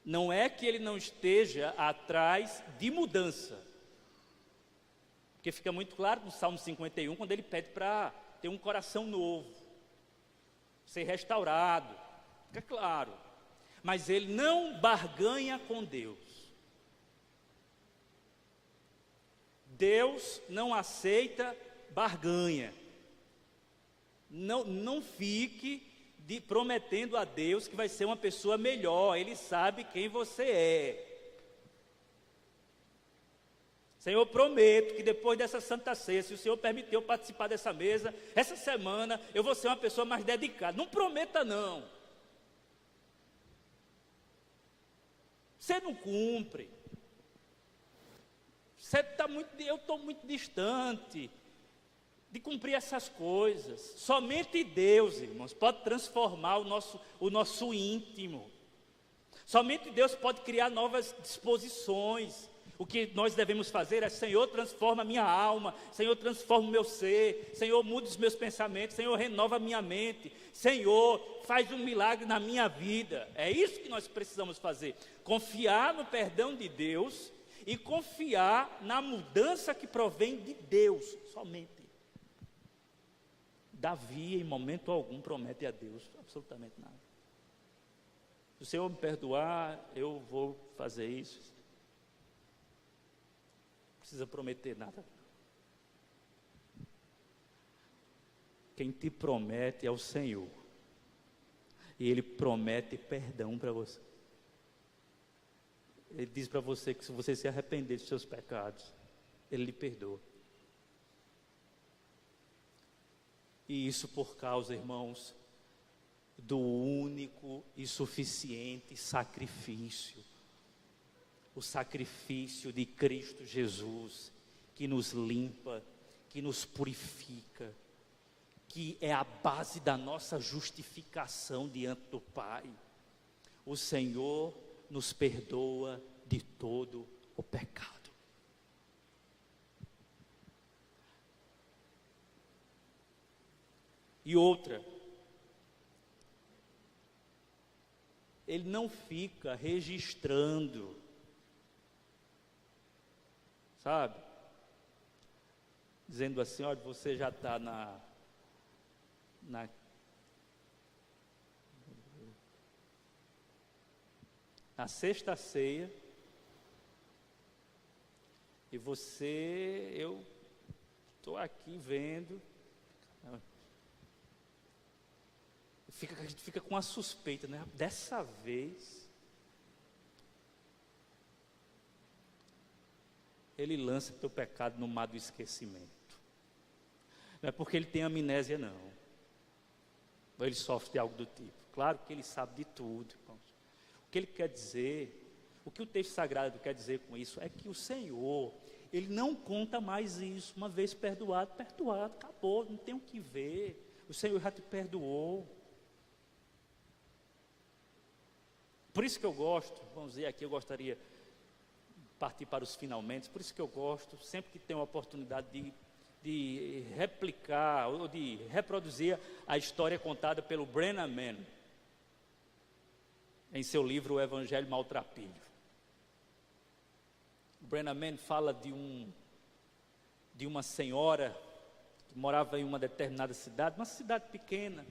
Não é que ele não esteja atrás de mudança, porque fica muito claro no Salmo 51, quando ele pede para ter um coração novo, ser restaurado, fica claro. Mas ele não barganha com Deus. Deus não aceita barganha. Não fique prometendo a Deus que vai ser uma pessoa melhor. Ele sabe quem você é. Senhor, prometo que depois dessa Santa Ceia, se o Senhor permitir eu participar dessa mesa, essa semana eu vou ser uma pessoa mais dedicada. Não prometa não. Você não cumpre. Eu estou muito distante de cumprir essas coisas. Somente Deus, irmãos, pode transformar o nosso íntimo. Somente Deus pode criar novas disposições. O que nós devemos fazer é: Senhor, transforma a minha alma, Senhor, transforma o meu ser, Senhor, muda os meus pensamentos, Senhor, renova a minha mente, Senhor, faz um milagre na minha vida. É isso que nós precisamos fazer: confiar no perdão de Deus e confiar na mudança que provém de Deus, somente. Davi, em momento algum, promete a Deus absolutamente nada. Se o Senhor me perdoar, eu vou fazer isso. Não precisa prometer nada. Quem te promete é o Senhor. E Ele promete perdão para você. Ele diz para você que se você se arrepender dos seus pecados, Ele lhe perdoa. E isso por causa, irmãos, do único e suficiente sacrifício. O sacrifício de Cristo Jesus, que nos limpa, que nos purifica, que é a base da nossa justificação diante do Pai. O Senhor nos perdoa de todo o pecado. E outra, ele não fica registrando, sabe? Dizendo assim, olha, você já está na sexta ceia, e eu estou aqui vendo, a gente fica com a suspeita, né? Dessa vez, ele lança teu pecado no mar do esquecimento. Não é porque ele tem amnésia, não. Ou ele sofre de algo do tipo. Claro que ele sabe de tudo, irmãos. O que ele quer dizer, o que o texto sagrado quer dizer com isso, é que o Senhor, ele não conta mais isso. Uma vez perdoado, acabou, não tem o que ver. O Senhor já te perdoou. Por isso que eu gosto, vamos dizer aqui, eu gostaria de partir para os finalmente, por isso que eu gosto, sempre que tenho a oportunidade de replicar ou de reproduzir a história contada pelo Brennan Mann, em seu livro O Evangelho Maltrapilho. O Brennan Mann fala de uma senhora que morava em uma determinada cidade, uma cidade pequena,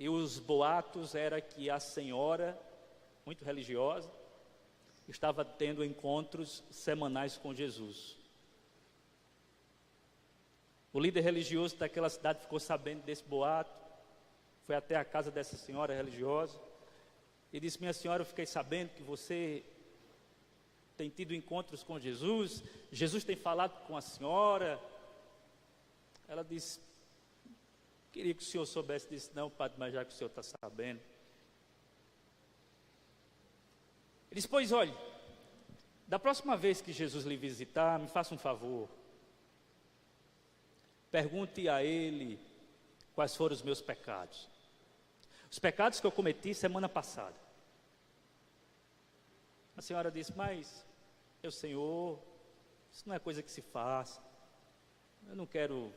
e os boatos era que a senhora, muito religiosa, estava tendo encontros semanais com Jesus. O líder religioso daquela cidade ficou sabendo desse boato, foi até a casa dessa senhora religiosa e disse: minha senhora, eu fiquei sabendo que você tem tido encontros com Jesus, Jesus tem falado com a senhora. Ela disse: queria que o senhor soubesse disso. Não, padre, mas já que o senhor está sabendo. Ele disse: pois olhe, da próxima vez que Jesus lhe visitar, me faça um favor, pergunte a ele quais foram os meus pecados, os pecados que eu cometi semana passada. A senhora disse: mas, meu senhor, isso não é coisa que se faça, eu não quero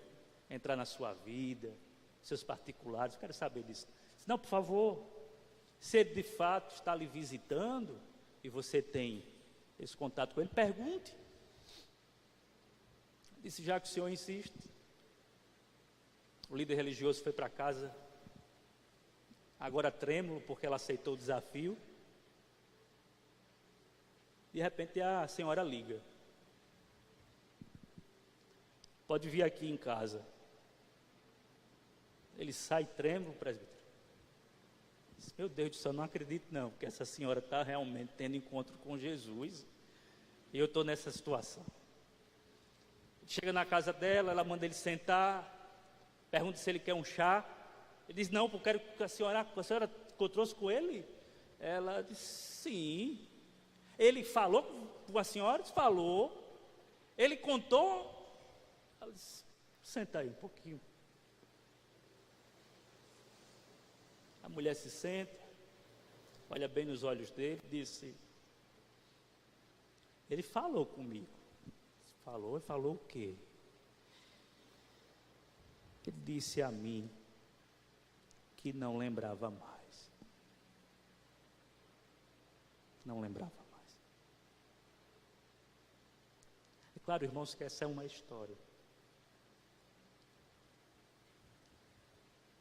entrar na sua vida, seus particulares, eu quero saber disso. Disse: não, por favor, se ele de fato está lhe visitando e você tem esse contato com ele, pergunte. Disse: já que o senhor insiste. O líder religioso foi para casa, agora trêmulo, porque ela aceitou o desafio. De repente a senhora liga: pode vir aqui em casa. Ele sai trêmulo, presbítero. Diz: meu Deus do céu, não acredito não, porque essa senhora está realmente tendo encontro com Jesus, e eu estou nessa situação. Chega na casa dela, ela manda ele sentar, pergunta se ele quer um chá. Ele diz: não, porque eu quero que a senhora trouxe com ele? Ela diz: sim. Ele falou com a senhora? Falou. Ele contou? Ela diz: senta aí um pouquinho. A mulher se senta, olha bem nos olhos dele, disse: ele falou comigo. Falou? Ele falou o quê? Ele disse a mim que não lembrava mais. Não lembrava mais. É claro, irmãos, que essa é uma história.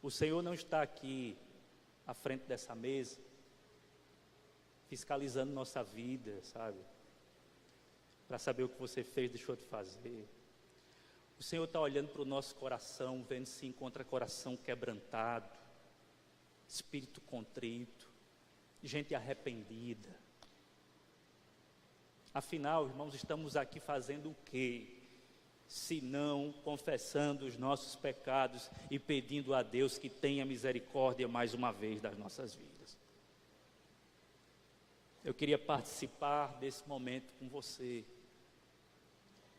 O Senhor não está aqui à frente dessa mesa, fiscalizando nossa vida, sabe? Para saber o que você fez, deixou de fazer. O Senhor está olhando para o nosso coração, vendo se encontra coração quebrantado, espírito contrito, gente arrependida. Afinal, irmãos, estamos aqui fazendo o quê? Se não confessando os nossos pecados e pedindo a Deus que tenha misericórdia mais uma vez das nossas vidas. Eu queria participar desse momento com você.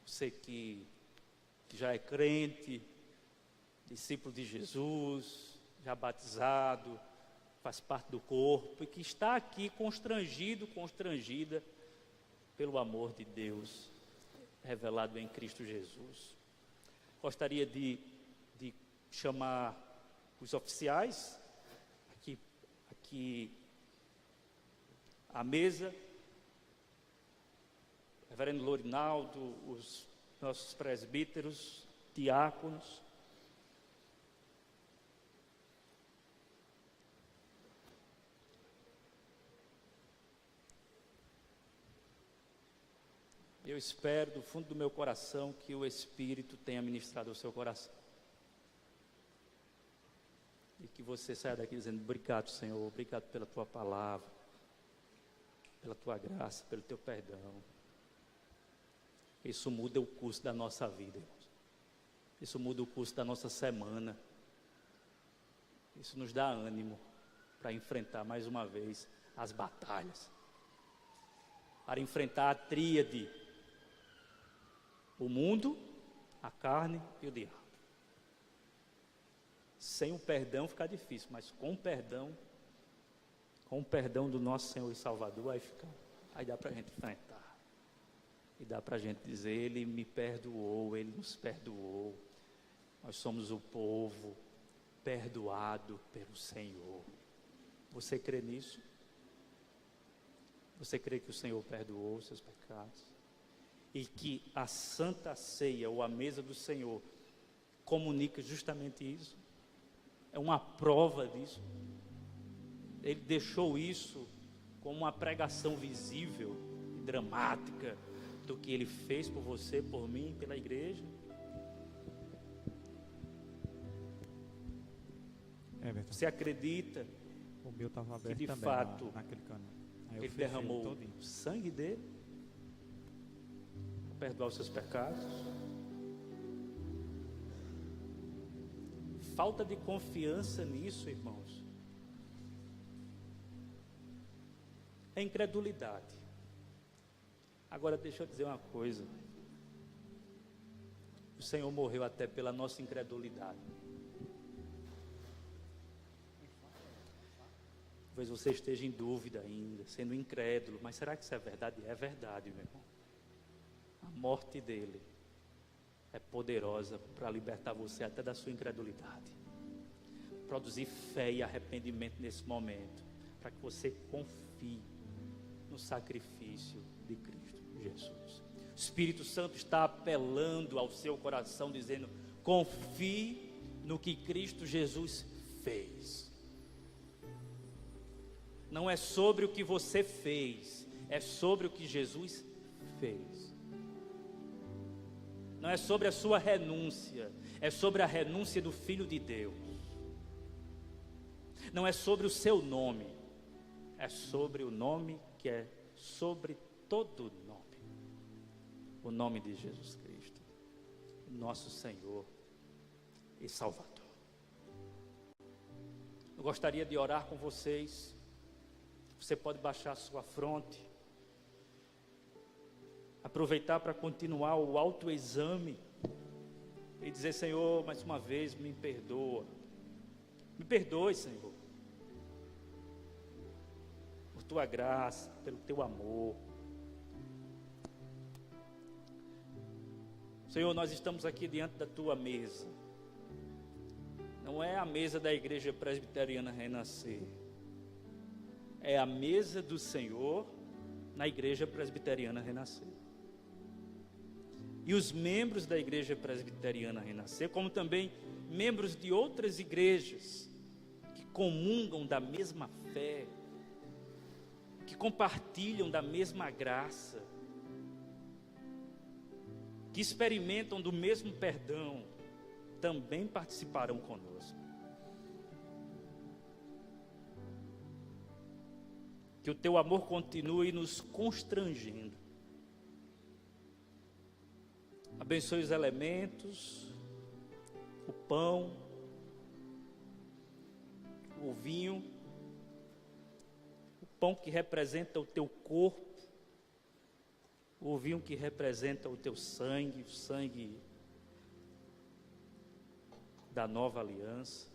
Você que já é crente, discípulo de Jesus, já batizado, faz parte do corpo e que está aqui constrangido, constrangida pelo amor de Deus revelado em Cristo Jesus. Gostaria de chamar os oficiais aqui que a mesa, reverendo Lorinaldo, os nossos presbíteros, diáconos, eu espero do fundo do meu coração que o Espírito tenha ministrado ao seu coração. E que você saia daqui dizendo: obrigado, Senhor, obrigado pela tua palavra, pela tua graça, pelo teu perdão. Isso muda o curso da nossa vida, irmãos. Isso muda o curso da nossa semana. Isso nos dá ânimo para enfrentar mais uma vez as batalhas, para enfrentar a tríade: o mundo, a carne e o diabo. Sem o perdão fica difícil, mas com o perdão do nosso Senhor e Salvador, aí dá para a gente enfrentar. E dá para a gente dizer: Ele me perdoou, Ele nos perdoou. Nós somos o povo perdoado pelo Senhor. Você crê nisso? Você crê que o Senhor perdoou os seus pecados? E que a Santa Ceia, ou a mesa do Senhor, comunica justamente isso? É uma prova disso. Ele deixou isso como uma pregação visível e dramática do que Ele fez por você, por mim, pela igreja. Você acredita O meu estava aberto que de também fato naquele cano. Aí eu Ele fechei derramou todinho. o sangue dele para perdoar os seus pecados? Falta de confiança nisso, irmãos, é incredulidade. Agora deixa eu dizer uma coisa: o Senhor morreu até pela nossa incredulidade. Talvez você esteja em dúvida ainda, sendo incrédulo, mas será que isso é verdade? É verdade, meu irmão. A morte dele é poderosa para libertar você até da sua incredulidade, produzir fé e arrependimento nesse momento, para que você confie no sacrifício de Cristo Jesus. O Espírito Santo está apelando ao seu coração, dizendo: confie no que Cristo Jesus fez. Não é sobre o que você fez, é sobre o que Jesus fez. Não é sobre a sua renúncia, é sobre a renúncia do Filho de Deus. Não é sobre o seu nome, é sobre o nome que é sobre todo nome. O nome de Jesus Cristo, nosso Senhor e Salvador. Eu gostaria de orar com vocês. Você pode baixar a sua fronte, aproveitar para continuar o autoexame e dizer: Senhor, mais uma vez me perdoa. Me perdoe, Senhor, por tua graça, pelo teu amor. Senhor, nós estamos aqui diante da tua mesa. Não é a mesa da Igreja Presbiteriana Renascer, é a mesa do Senhor na Igreja Presbiteriana Renascer. E os membros da Igreja Presbiteriana Renascer, como também membros de outras igrejas que comungam da mesma fé, que compartilham da mesma graça, que experimentam do mesmo perdão, também participarão conosco. Que o teu amor continue nos constrangendo. Abençoe os elementos, o pão, o vinho, o pão que representa o teu corpo, o vinho que representa o teu sangue, o sangue da nova aliança.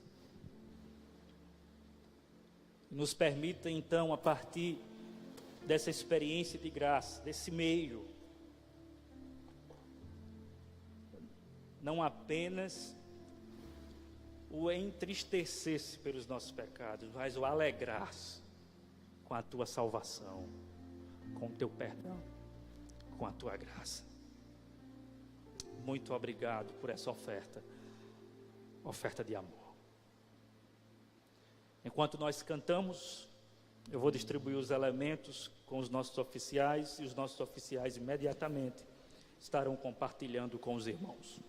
Nos permita então, a partir dessa experiência de graça, desse meio, não apenas o entristecer-se pelos nossos pecados, mas o alegrar-se com a tua salvação, com o teu perdão, com a tua graça. Muito obrigado por essa oferta de amor. Enquanto nós cantamos, eu vou distribuir os elementos com os nossos oficiais, e os nossos oficiais imediatamente estarão compartilhando com os irmãos.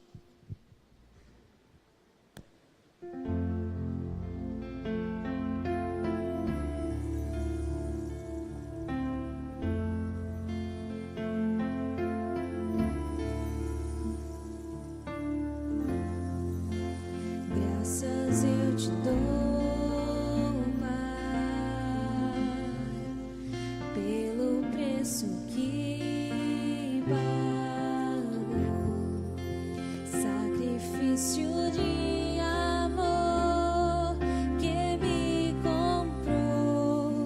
Graças eu te dou, Pai, pelo preço que pagou, sacrifício de amor que me comprou,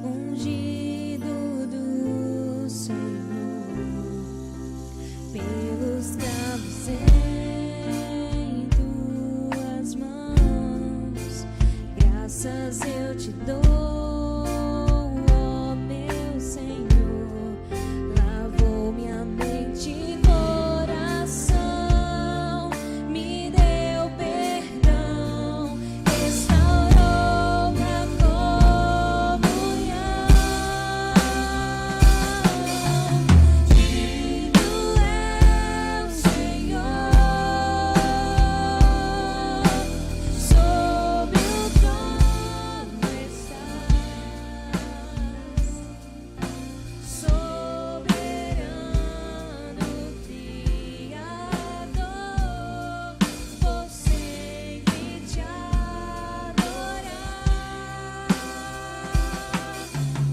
ungido do Senhor, pelos cravos em tuas mãos. Graças eu te dou, ó meu Senhor, lavou minha mente e coração, me deu perdão, restaurou pra comunhão. Digno é o Senhor, sobre o trono estás, soberano Criador, vou sempre te adorar.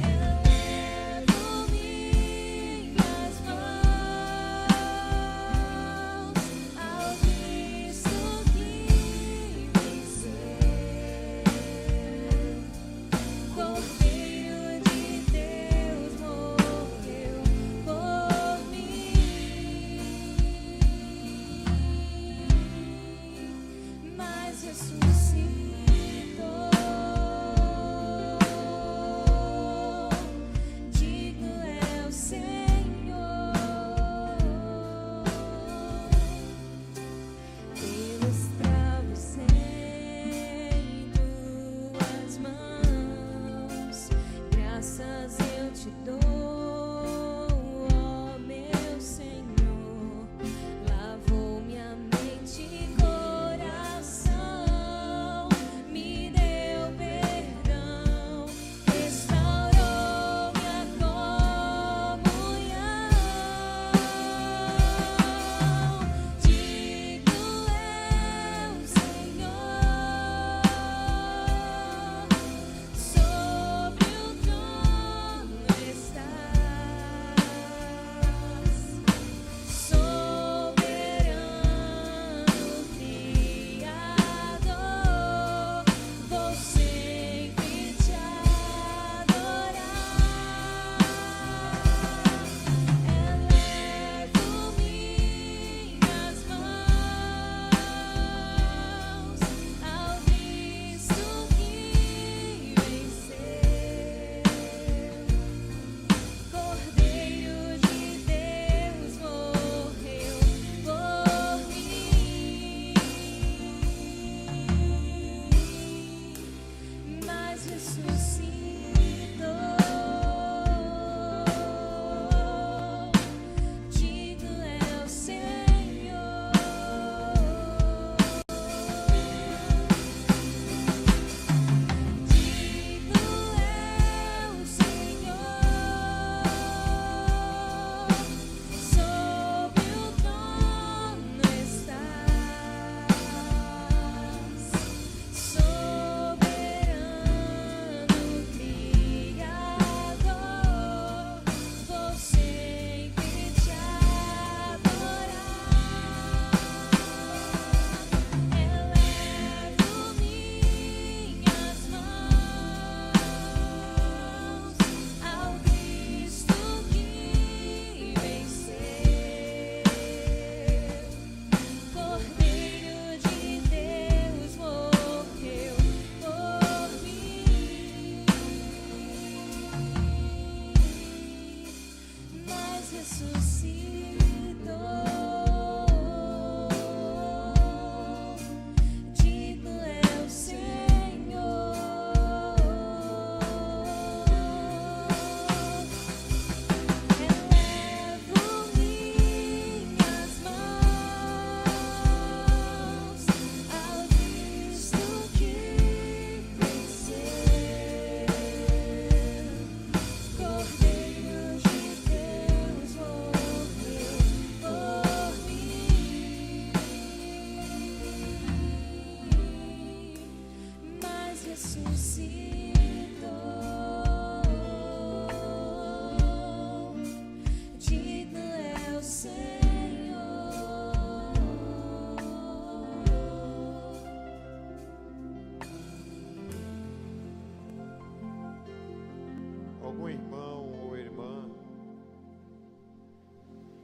Elevo minhas mãos ao Cristo que venceu, Cordeiro de Deus morreu por mim, mas ressuscitou. Digno é o Senhor, pelos travos em tuas mãos. Graças eu te dou, ó meu Senhor, lavou minha mente e coração, Digno é o Senhor. Algum irmão ou irmã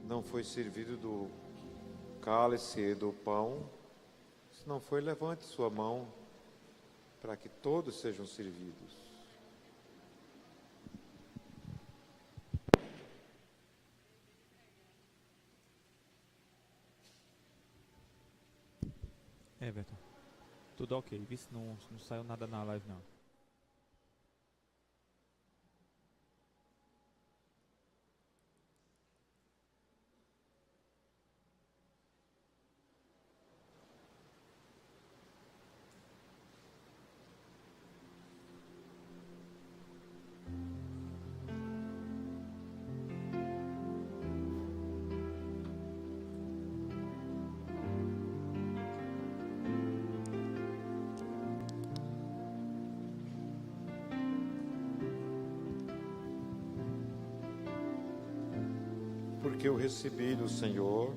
não foi servido do cálice e do pão? Se não foi, levante sua mão para que todos sejam servidos. Everton, tudo ok, viu? Não saiu nada na live não. Porque eu recebi do Senhor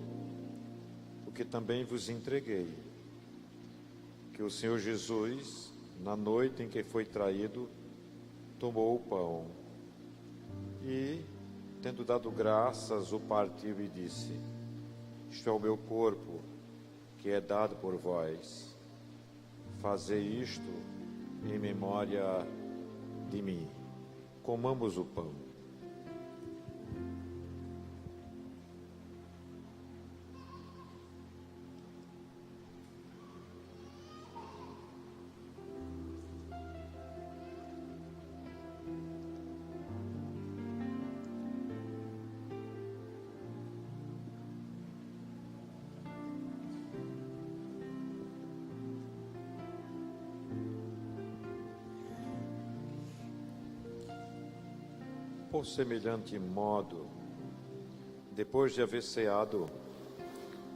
o que também vos entreguei, que o Senhor Jesus, na noite em que foi traído, tomou o pão e, tendo dado graças, o partiu e disse: isto é o meu corpo, que é dado por vós. Fazei isto em memória de mim. Comamos o pão. Por semelhante modo, depois de haver ceado,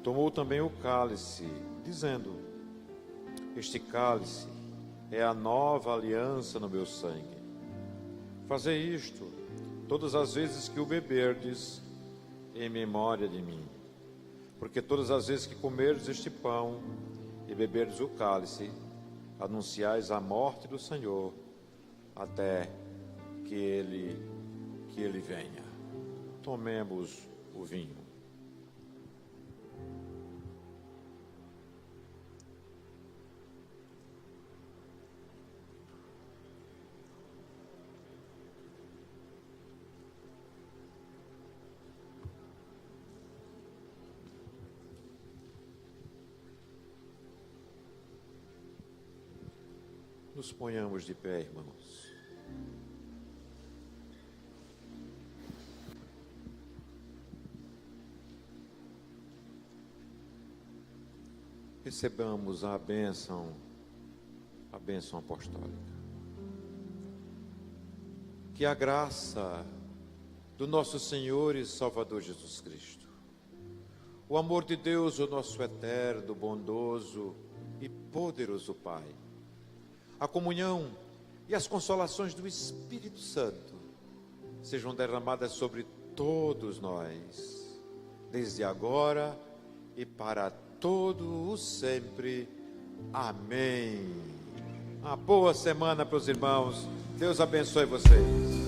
tomou também o cálice, dizendo: este cálice é a nova aliança no meu sangue. Fazei isto todas as vezes que o beberdes, em memória de mim. Porque todas as vezes que comerdes este pão e beberdes o cálice, anunciais a morte do Senhor, até que Ele venha. Tomemos o vinho. Nos ponhamos de pé, irmãos. Recebamos a bênção apostólica. Que a graça do nosso Senhor e Salvador Jesus Cristo, o amor de Deus, o nosso eterno, bondoso e poderoso Pai, a comunhão e as consolações do Espírito Santo sejam derramadas sobre todos nós, desde agora e para todo o sempre. Amém. Uma boa semana para os irmãos. Deus abençoe vocês.